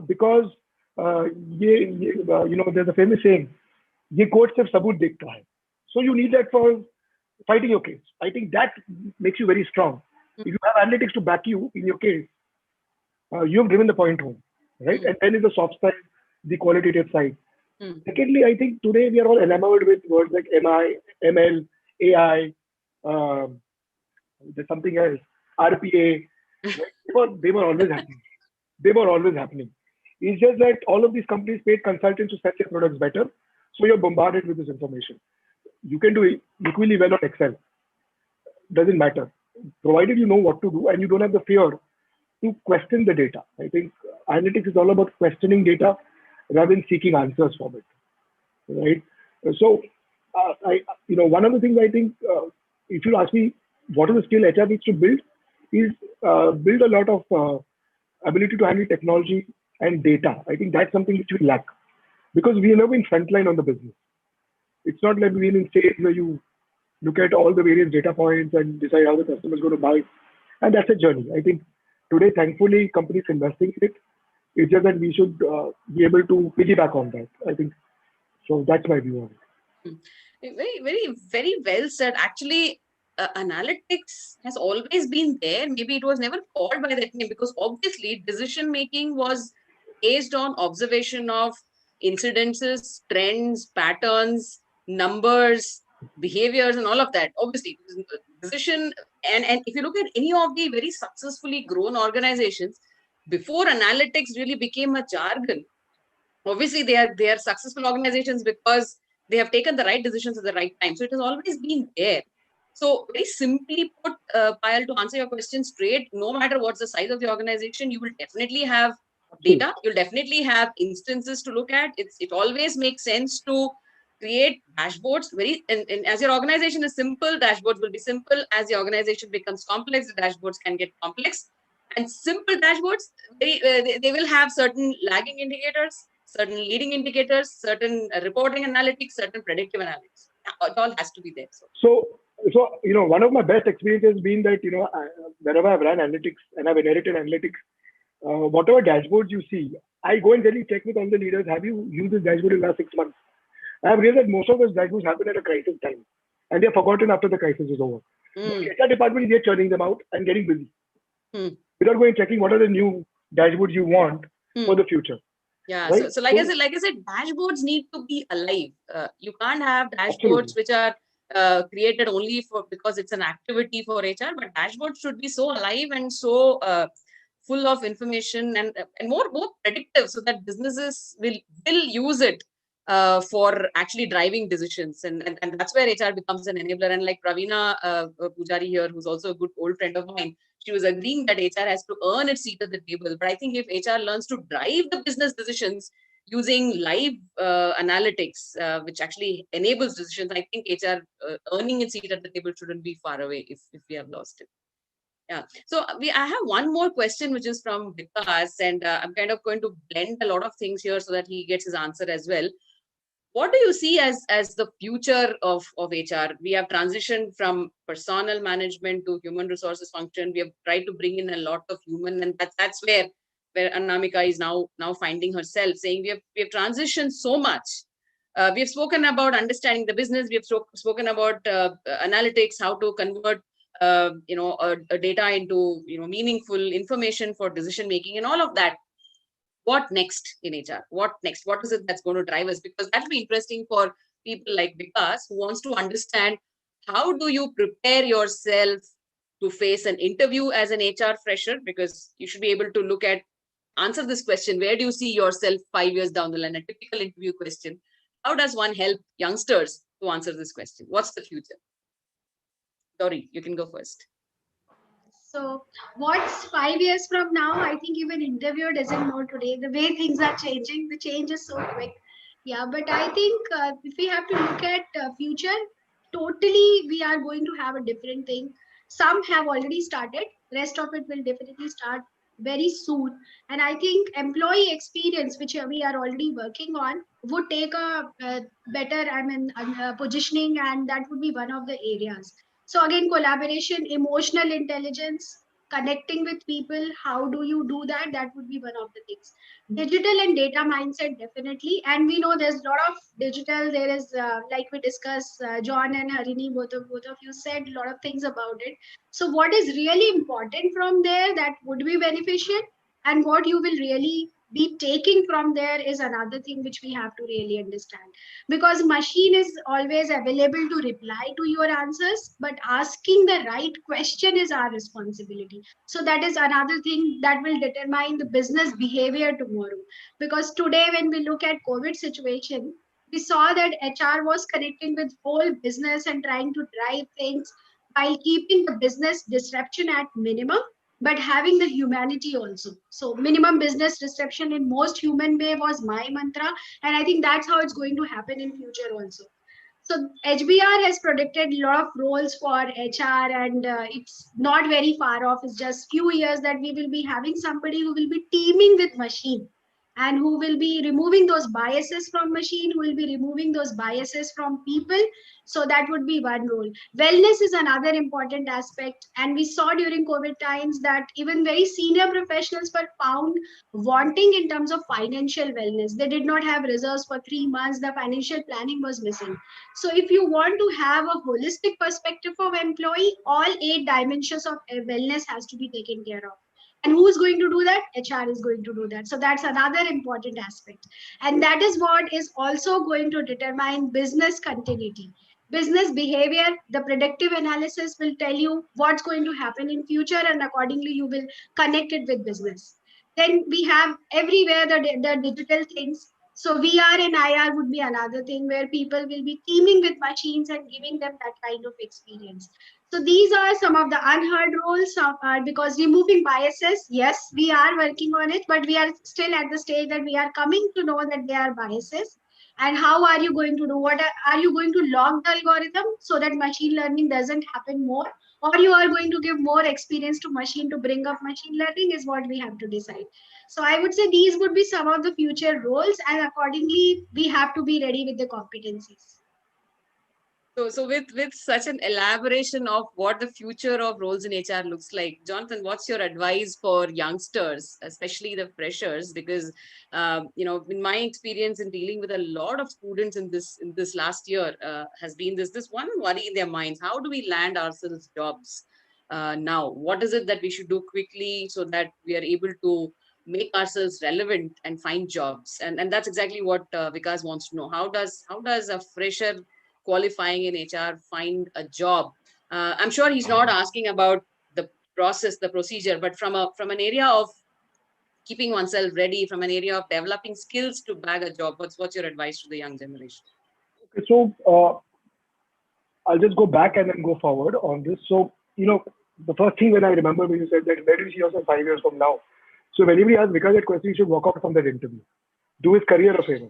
S4: because there's a famous saying, ये court सिर्फ सबूत देखता है. So you need that for fighting your case. I think that makes you very strong. If you have analytics to back you in your case, you have driven the point home, right? And then is the soft side, the qualitative side. Secondly, I think today we are all enamored with words like MI, ML, AI, there's something else, RPA. Right? They were always happening. They were always happening. It's just that all of these companies paid consultants to sell their products better. So you're bombarded with this information. You can do equally well on Excel. Doesn't matter. Provided you know what to do and you don't have the fear to question the data. I think analytics is all about questioning data rather than seeking answers from it. Right? So, one of the things I think, if you ask me, what is the skill HR needs to build, is build a lot of ability to handle technology and data. I think that's something which we lack because we have never been frontline on the business. It's not like being in sales where you look at all the various data points and decide how the customer is going to buy. And that's a journey. I think today, thankfully, companies investing in it. It's just that we should be able to piggyback on that. I think so. That's my view on it.
S2: Very, very, very well said. Actually, analytics has always been there. Maybe it was never called by that name because obviously decision making was based on observation of incidences, trends, patterns, numbers, behaviors, and all of that. Obviously, decision and if you look at any of the very successfully grown organizations, before analytics really became a jargon, obviously they are successful organizations because they have taken the right decisions at the right time. So it has always been there. So very simply put, Payal, to answer your question straight, no matter what's the size of the organization, you will definitely have data. You'll definitely have instances to look at. It always makes sense to create dashboards. And as your organization is simple, dashboards will be simple. As the organization becomes complex, the dashboards can get complex. And simple dashboards, they will have certain lagging indicators, certain leading indicators, certain reporting analytics, certain predictive analytics. It all has to be there.
S4: So one of my best experiences has been that, wherever I've run analytics and I've inherited analytics, whatever dashboards you see, I go and really check with all the leaders, have you used this dashboard in the last 6 months? I have realized that most of those dashboards happen at a crisis time and they're forgotten after the crisis is over. The HR department is here churning them out and getting busy. Without going checking what are the new dashboards you want for the future.
S2: Yeah. Right? So like I said, dashboards need to be alive. You can't have dashboards which are created only because it's an activity for HR, but dashboards should be so alive and so full of information and more predictive so that businesses will use it for actually driving decisions. And that's where HR becomes an enabler. And like Praveena Pujari here, who's also a good old friend of mine, she was agreeing that HR has to earn its seat at the table. But I think if HR learns to drive the business decisions using live analytics, which actually enables decisions, I think HR earning its seat at the table shouldn't be far away if we have lost it. Yeah. So I have one more question, which is from Vikas, and I'm kind of going to blend a lot of things here so that he gets his answer as well. What do you see as the future of HR? We have transitioned from personnel management to human resources function. We have tried to bring in a lot of human, and that's where Anamika is now finding herself, saying we have transitioned so much. We have spoken about understanding the business. We have spoken about analytics, how to convert data into meaningful information for decision making, and all of that. What next in HR? What next? What is it that's going to drive us? Because that'll be interesting for people like Vikas who wants to understand how do you prepare yourself to face an interview as an HR fresher, because you should be able to look at answer this question. Where do you see yourself 5 years down the line? A typical interview question. How does one help youngsters to answer this question? What's the future? Dori, you can go first.
S3: So, what's 5 years from now? I think even interviewer doesn't know today. The way things are changing, the change is so quick. Yeah, but I think if we have to look at future, totally we are going to have a different thing. Some have already started. Rest of it will definitely start very soon. And I think employee experience, which we are already working on, would take a better, positioning, and that would be one of the areas. So again, collaboration, emotional intelligence, connecting with people. How do you do that? That would be one of the things. Digital and data mindset, definitely. And we know there's a lot of digital. There is, like we discussed, John and Harini, both of you said a lot of things about it. So what is really important from there that would be beneficial, and what you will really be taking from there is another thing which we have to really understand, because machine is always available to reply to your answers, but asking the right question is our responsibility. So that is another thing that will determine the business behavior tomorrow. Because today when we look at COVID situation, we saw that HR was connecting with whole business and trying to drive things while keeping the business disruption at minimum, but having the humanity also. So minimum business disruption in most human way was my mantra, and I think that's how it's going to happen in future also. So HBR has predicted a lot of roles for HR, and it's not very far off. It's just few years that we will be having somebody who will be teaming with machine, and who will be removing those biases from machine, who will be removing those biases from people. So that would be one role. Wellness is another important aspect, and we saw during COVID times that even very senior professionals were found wanting in terms of financial wellness. They did not have reserves for 3 months. The financial planning was missing. So if you want to have a holistic perspective of employee, all 8 dimensions of wellness has to be taken care of. And who is going to do that? HR is going to do that. So that's another important aspect. And that is what is also going to determine business continuity. Business behavior, the predictive analysis will tell you what's going to happen in future, and accordingly you will connect it with business. Then we have everywhere the digital things. So VR and IR would be another thing where people will be teaming with machines and giving them that kind of experience. So these are some of the unheard roles, because removing biases, yes, we are working on it, but we are still at the stage that we are coming to know that there are biases. And how are you going to do? What are you going to log the algorithm so that machine learning doesn't happen more? Or you are going to give more experience to machine to bring up machine learning is what we have to decide. So I would say these would be some of the future roles, and accordingly, we have to be ready with the competencies.
S2: So with such an elaboration of what the future of roles in HR looks like, Jonathan, what's your advice for youngsters, especially the freshers? Because in my experience in dealing with a lot of students in this last year, has been this one worry in their minds: how do we land ourselves jobs now? What is it that we should do quickly so that we are able to make ourselves relevant and find jobs? And that's exactly what Vikas wants to know. How does a fresher qualifying in HR find a job? I'm sure he's not asking about the process, the procedure, but from an area of keeping oneself ready, from an area of developing skills to bag a job. What's your advice to the young generation?
S4: Okay, so I'll just go back and then go forward on this. So, the first thing when I remember when you said that, where do you see yourself 5 years from now? So if anybody asks because that question, you should walk out from that interview. Do his career a favor.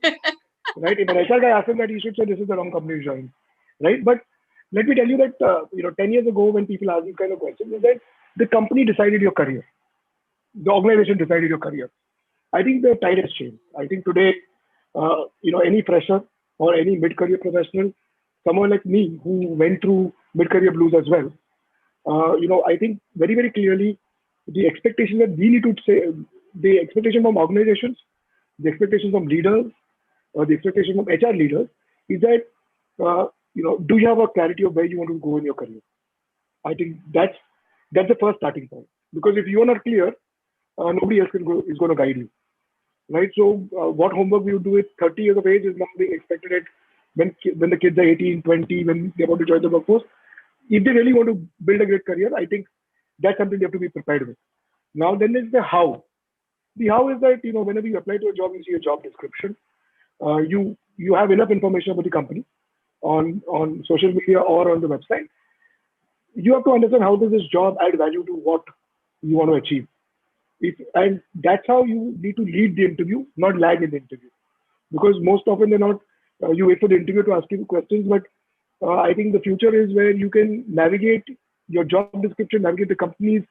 S4: Right? If an HR guy asks him that, he should say this is the wrong company to join. Right? But let me tell you that, 10 years ago when people ask these kind of questions, is that the company decided your career. The organization decided your career. I think the tide has changed. I think today, any fresher or any mid-career professional, someone like me who went through mid-career blues as well, I think very, very clearly the expectation that we need to say, the expectation from organizations, the expectation from leaders, or the expectation from HR leaders is that, do you have a clarity of where you want to go in your career? I think that's the first starting point. Because if you are not clear, nobody else is going to guide you. Right? So what homework we would do at 30 years of age is now being expected at when the kids are 18, 20, when they want to join the workforce. If they really want to build a great career, I think that's something they have to be prepared with. Now, then there's the how. The how is that, whenever you apply to a job, you see a job description. You have enough information about the company on social media or on the website. You have to understand how does this job add value to what you want to achieve. And that's how you need to lead the interview, not lag in the interview. Because most often they're not, you wait for the interview to ask you questions, but I think the future is where you can navigate your job description, navigate the company's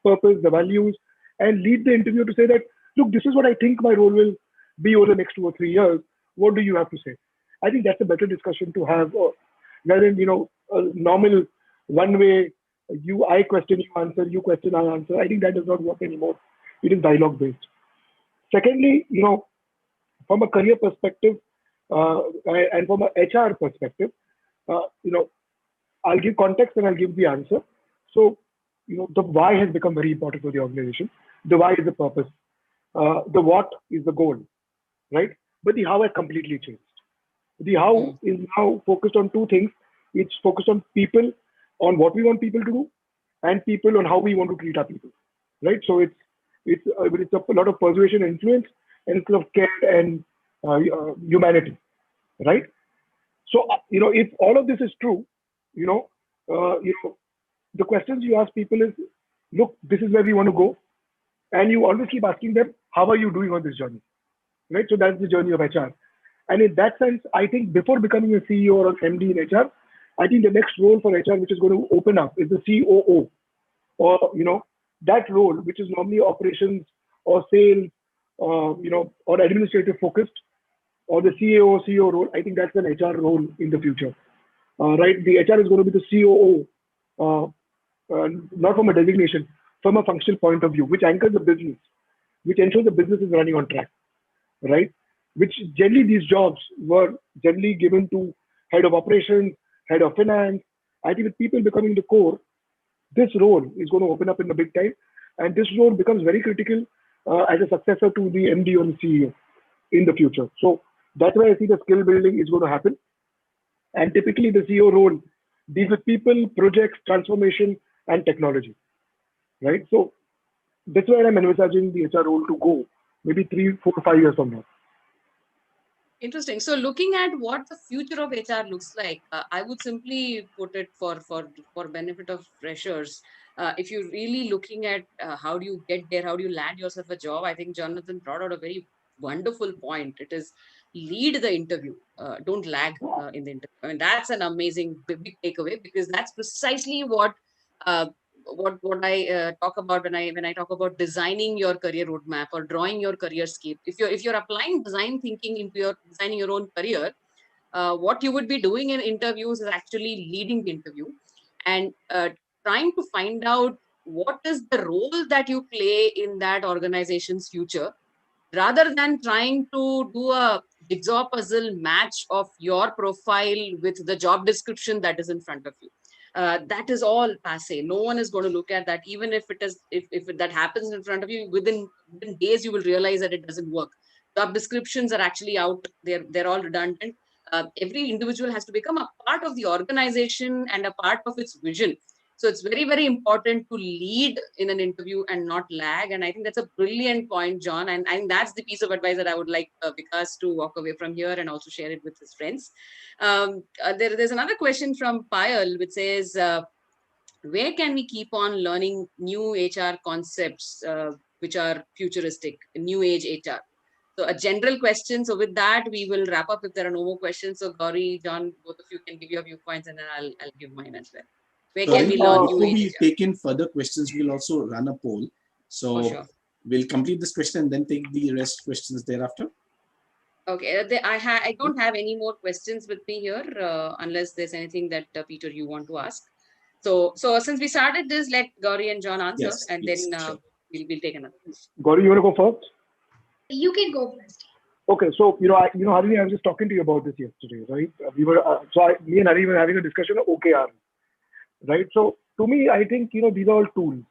S4: purpose, the values, and lead the interview to say that, look, this is what I think my role will be over the next 2 or 3 years. What do you have to say? I think that's a better discussion to have rather than, a normal one way, I question, you answer, you question, I answer. I think that does not work anymore. It is dialogue based. Secondly, from a career perspective and from an HR perspective, uh, you know, I'll give context and I'll give the answer. So, the why has become very important for the organization. The why is the purpose. The what is the goal, right? But the how has completely changed. The how is now focused on two things. It's focused on people, on what we want people to do, and people on how we want to treat our people, right? So it's a lot of persuasion, influence, and it's a lot of care and humanity, right? So if all of this is true, you know, the questions you ask people is, look, this is where we want to go, and you always keep asking them, how are you doing on this journey, right? So that's the journey of HR. And in that sense, I think before becoming a CEO or an MD in HR, I think the next role for HR, which is going to open up, is the COO, or that role, which is normally operations or sales, or administrative focused, or the CAO, CEO role. I think that's an HR role in the future, right? The HR is going to be the COO, not from a designation, from a functional point of view, which anchors the business, which ensures the business is running on track, right? Which generally these jobs were generally given to head of operations, head of finance. I think with people becoming the core, this role is going to open up in the big time, and this role becomes very critical as a successor to the MD or the CEO in the future. So that's why I see the skill building is going to happen. And typically the CEO role deals with people, projects, transformation, and technology, right? So that's where I'm envisaging the HR role to go, maybe 3, 4, 5 years from now.
S2: Interesting. So looking at what the future of HR looks like, I would simply put it for benefit of freshers. If you're really looking at how do you get there, how do you land yourself a job, I think Jonathan brought out a very wonderful point. It is lead the interview, don't lag in the interview. I mean, that's an amazing big takeaway, because that's precisely uh, what I talk about when I talk about designing your career roadmap or drawing your career scape. If you're applying design thinking into your designing your own career, what you would be doing in interviews is actually leading the interview and trying to find out what is the role that you play in that organization's future, rather than trying to do a jigsaw puzzle match of your profile with the job description that is in front of you. That is all passe. No one is going to look at that. Even if it is, if that happens in front of you, within days you will realize that it doesn't work. Job descriptions are actually out. They're all redundant. Every individual has to become a part of the organization and a part of its vision. So it's very, very important to lead in an interview and not lag. And I think that's a brilliant point, John. And I think that's the piece of advice that I would like Vikas to walk away from here and also share it with his friends. There's another question from Payal, which says, where can we keep on learning new HR concepts which are futuristic, new age HR? So a general question. So with that, we will wrap up if there are no more questions. So Gauri, John, both of you can give your viewpoints, and then I'll give mine as well. Where
S1: So
S2: can we learn new
S1: before
S2: age
S1: we
S2: HR?
S1: take in further questions, we'll also run a poll. So
S2: For sure.
S1: we'll complete this question and then take the rest questions thereafter.
S2: Okay, I don't have any more questions with me here, unless there's anything that Peter you want to ask. So since we started this, let Gauri and John answer,
S1: Yes,
S2: and
S1: please,
S2: then
S1: sure.
S2: we'll take another question.
S4: Gauri, you want to go first?
S3: You can go first.
S4: Okay, so Harini, I was just talking to you about this yesterday, right? Me and Harini were having a discussion of OKR, right? So to me, I think these are all tools,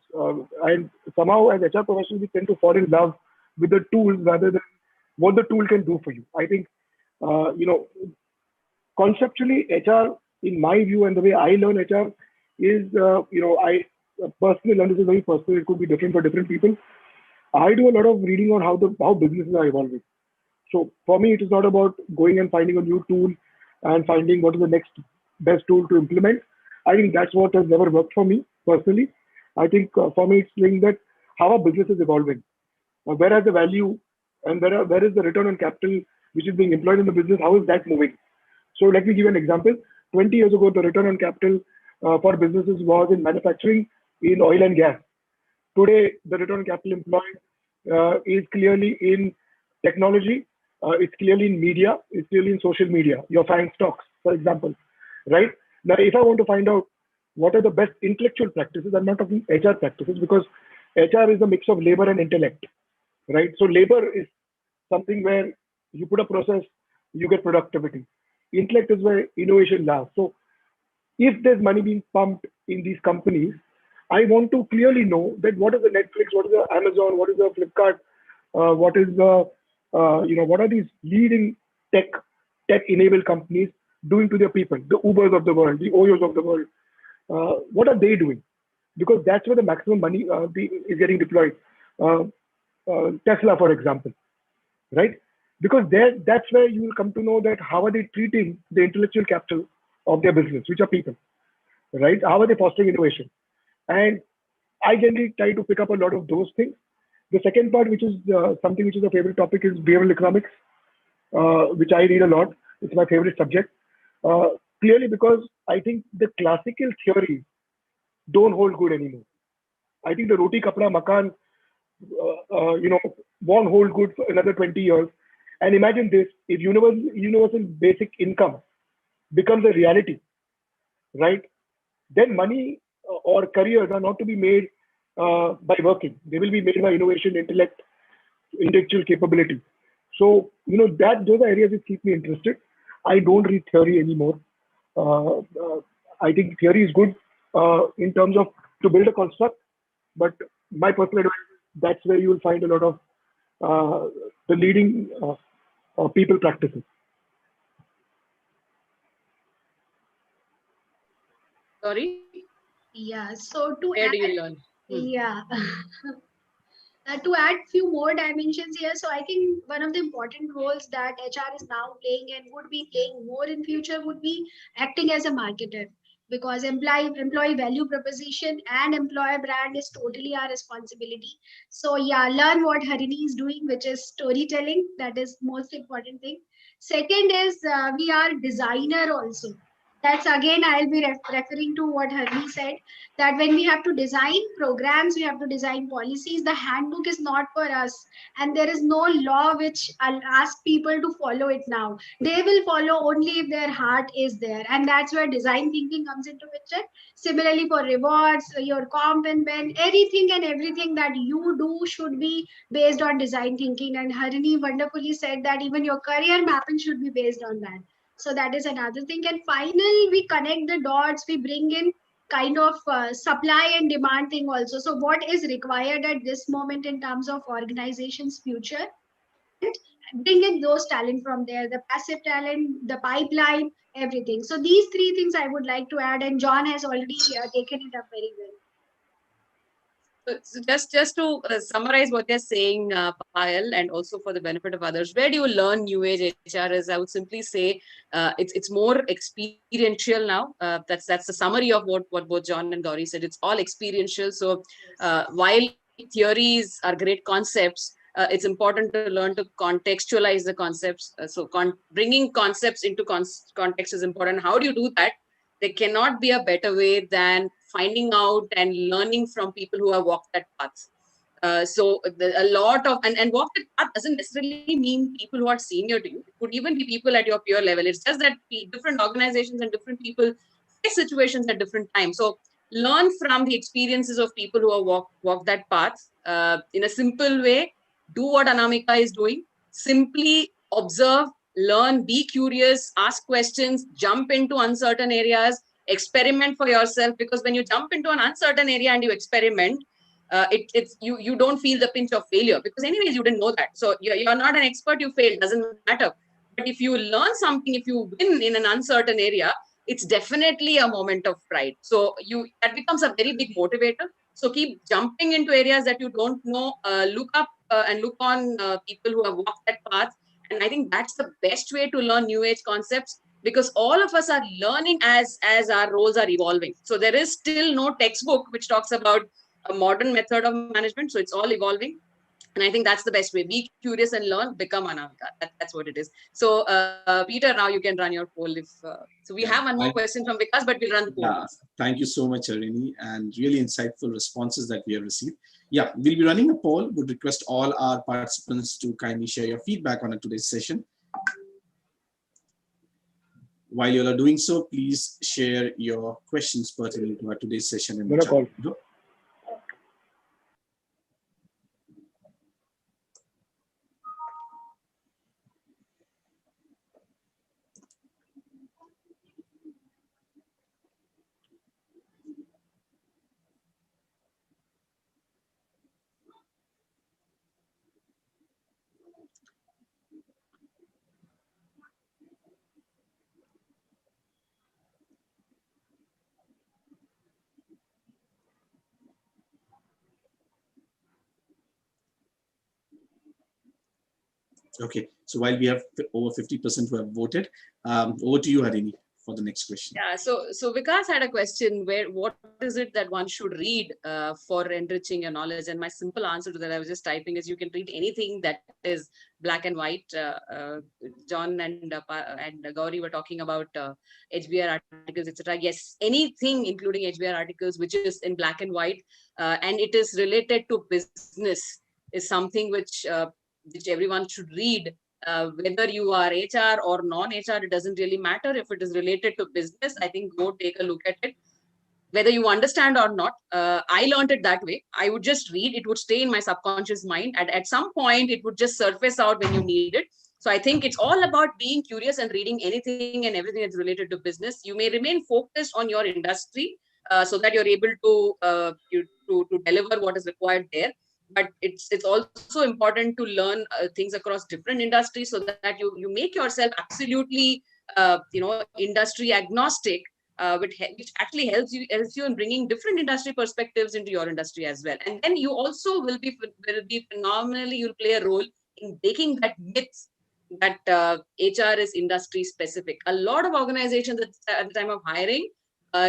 S4: and somehow as HR professionals, we tend to fall in love with the tools rather than what the tool can do for you. I think conceptually, HR, in my view, and the way I learn HR is, I personally learn, this is very personal. It could be different for different people. I do a lot of reading on how businesses are evolving. So for me, it is not about going and finding a new tool and finding what is the next best tool to implement. I think that's what has never worked for me personally. I think for me, it's saying that how a business is evolving, where has the value, and where is the return on capital which is being employed in the business, how is that moving? So let me give you an example. 20 years ago, the return on capital for businesses was in manufacturing, in oil and gas. Today, the return on capital employed is clearly in technology, it's clearly in media, it's clearly in social media, your FANG stocks, for example, right? Now, if I want to find out what are the best intellectual practices, I'm not talking HR practices because HR is a mix of labor and intellect, right? So labor is something where you put a process, you get productivity. Intellect is where innovation lasts. So if there's money being pumped in these companies, I want to clearly know that what is the Netflix, what is the Amazon, what is the Flipkart, what is the what are these leading tech enabled companies doing to their people, the Ubers of the world, the Oyos of the world. What are they doing? Because that's where the maximum money is getting deployed. Uh, Tesla, for example, right? Because that's where you will come to know that how are they treating the intellectual capital of their business, which are people, right? How are they fostering innovation? And I generally try to pick up a lot of those things. The second part, which is something which is a favorite topic, is behavioral economics, which I read a lot. It's my favorite subject. Uh, Clearly because I think the classical theories don't hold good anymore. I think the roti, kapra, makan, won't hold good for another 20 years. And imagine this: if universal basic income becomes a reality, right? Then money or careers are not to be made by working. They will be made by innovation, intellectual capability. So that those are areas that keep me interested. I don't read theory anymore. Uh, uh, I think theory is good in terms of to build a construct, but my personal advice is that's where you will find a lot of the leading people practices.
S2: Sorry,
S3: Yeah. So to
S2: where do you
S3: add,
S2: learn? Hmm.
S3: yeah. To add few more dimensions here, so I think one of the important roles that HR is now playing and would be playing more in future would be acting as a marketer, because employee value proposition and employer brand is totally our responsibility. So yeah, learn what Harini is doing, which is storytelling. That is most important thing. Second is we are designer also. That's again I'll be referring to what Harini said, that when we have to design programs, we have to design policies, the handbook is not for us, and there is no law which I'll ask people to follow it now. They will follow only if their heart is there, and that's where design thinking comes into picture. Similarly, for rewards, your comp and ben, anything and everything that you do should be based on design thinking. And Harini wonderfully said that even your career mapping should be based on that. So that is another thing. And finally, we connect the dots, we bring in kind of supply and demand thing also. So what is required at this moment in terms of organization's future, and bring in those talent from there, the passive talent, the pipeline, everything. So these three things I would like to add, and John has already taken it up very well.
S2: So just to summarize what you're saying, Payal, and also for the benefit of others, where do you learn new age HR? Is, I would simply say it's more experiential now. That's the summary of what both John and Gauri said. It's all experiential. So while theories are great concepts, it's important to learn to contextualize the concepts. So bringing concepts into context is important. How do you do that? There cannot be a better way than finding out and learning from people who have walked that path. A lot of and walk that path doesn't necessarily mean people who are senior to you. It could even be people at your peer level. It's just that different organizations and different people face situations at different times. So learn from the experiences of people who have walked that path in a simple way. Do what Anamika is doing. Simply observe, learn, be curious, ask questions, jump into uncertain areas, experiment for yourself. Because when you jump into an uncertain area and you experiment, it's you don't feel the pinch of failure, because anyways you didn't know that. So you're not an expert, you failed, doesn't matter. But if you learn something, if you win in an uncertain area, it's definitely a moment of pride. So that becomes a very big motivator. So keep jumping into areas that you don't know. Look up and look on people who have walked that path. And I think that's the best way to learn new age concepts, because all of us are learning as our roles are evolving. So there is still no textbook which talks about a modern method of management. So it's all evolving. And I think that's the best way. Be curious and learn, become Anamika. That's what it is. So Peter, now you can run your poll. If so, we
S1: Yeah,
S2: have one more question from Vikas, but we'll run the poll
S1: yeah,
S2: first.
S1: thank you so much, Harini, and really insightful responses that we have received. Yeah, we'll be running a poll. Would request all our participants to kindly share your feedback on today's session. While you are doing so, please share your questions pertaining to our today's session in the chat. Okay, so while we have over 50% who have voted, over to you, Harini, for the next question.
S2: Yeah, so Vikas had a question where what is it that one should read for enriching your knowledge? And my simple answer to that, I was just typing, is you can read anything that is black and white. John and Gauri were talking about HBR articles, etc. Yes, anything including HBR articles which is in black and white and it is related to business is something which everyone should read. Whether you are HR or non-HR, it doesn't really matter. If it is related to business, I think go take a look at it. Whether you understand or not, I learned it that way. I would just read, it would stay in my subconscious mind. At some point, it would just surface out when you need it. So I think it's all about being curious and reading anything and everything that's related to business. You may remain focused on your industry so that you're able to deliver what is required there. But it's also important to learn things across different industries so that you make yourself absolutely industry agnostic, which actually helps you in bringing different industry perspectives into your industry as well. And then you also will be phenomenally, you'll play a role in breaking that myth that HR is industry specific. A lot of organizations at the time of hiring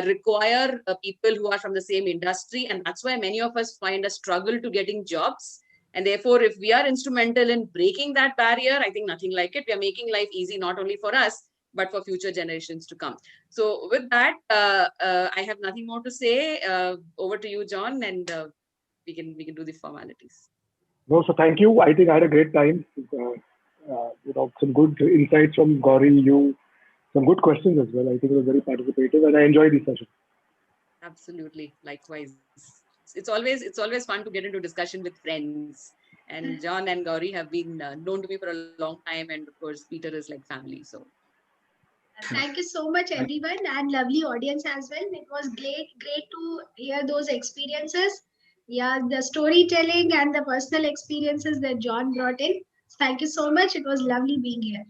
S2: require people who are from the same industry, and that's why many of us find a struggle to getting jobs. And therefore, if we are instrumental in breaking that barrier, I think nothing like it. We are making life easy not only for us but for future generations to come. So with that, I have nothing more to say. Over to you, John, and we can do the formalities.
S4: No, so thank you. I think I had a great time. Some good insights from Gauri, you, some good questions as well. I think it was very participative, and I enjoyed the session.
S2: Absolutely, likewise. It's always fun to get into discussion with friends. And John and Gauri have been known to me for a long time, and of course, Peter is like family. So.
S3: Thank you so much, everyone, and lovely audience as well. It was great to hear those experiences. Yeah, the storytelling and the personal experiences that John brought in. Thank you so much. It was lovely being here.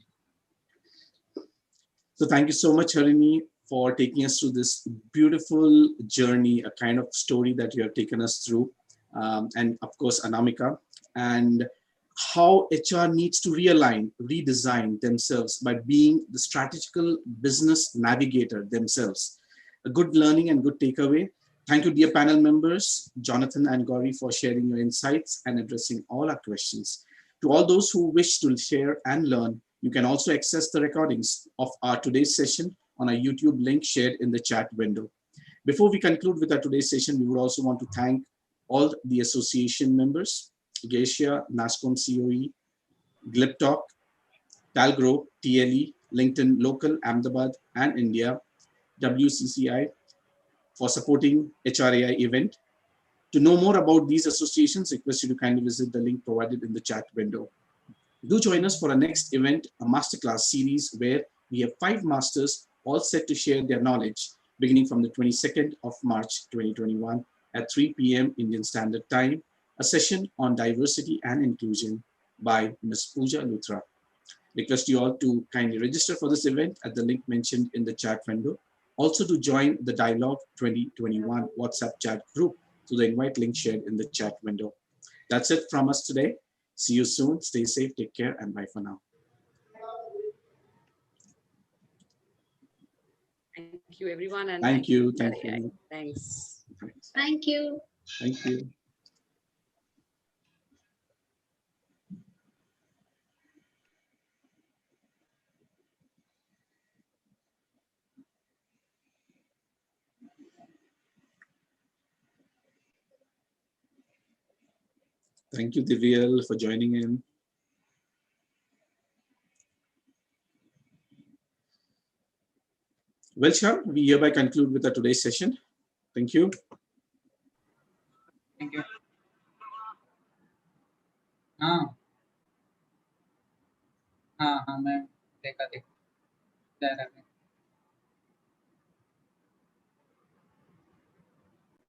S1: So thank you so much, Harini, for taking us through this beautiful journey, a kind of story that you have taken us through. And of course, Anamika, and how HR needs to realign, redesign themselves by being the strategical business navigator themselves. A good learning and good takeaway. Thank you, dear panel members, Jonathan and Gauri, for sharing your insights and addressing all our questions. To all those who wish to share and learn, you can also access the recordings of our today's session on our YouTube link shared in the chat window. Before we conclude with our today's session, we would also want to thank all the association members, Geisha, NASCOM COE, GlipTalk, Talgrow, TLE, LinkedIn Local, Ahmedabad and India, WCCI for supporting HRAI event. To know more about these associations, request you to kindly visit the link provided in the chat window. Do join us for our next event, a masterclass series where we have 5 masters all set to share their knowledge beginning from the 22nd of March 2021 at 3 p.m. Indian Standard Time, a session on diversity and inclusion by Ms. Pooja Luthra. Request you all to kindly register for this event at the link mentioned in the chat window. Also to join the Dialogue 2021 WhatsApp chat group to the invite link shared in the chat window. That's it from us today. See you soon. Stay safe, take care, and bye for now.
S2: Thank you, everyone. And
S1: Thank you.
S2: Thanks.
S3: Thank you.
S1: Thank you. Thank you, Divyal, for joining in. Well, Shyam, we hereby conclude with our today's session. Thank you.
S5: Thank you. हाँ हाँ हाँ मैं देखा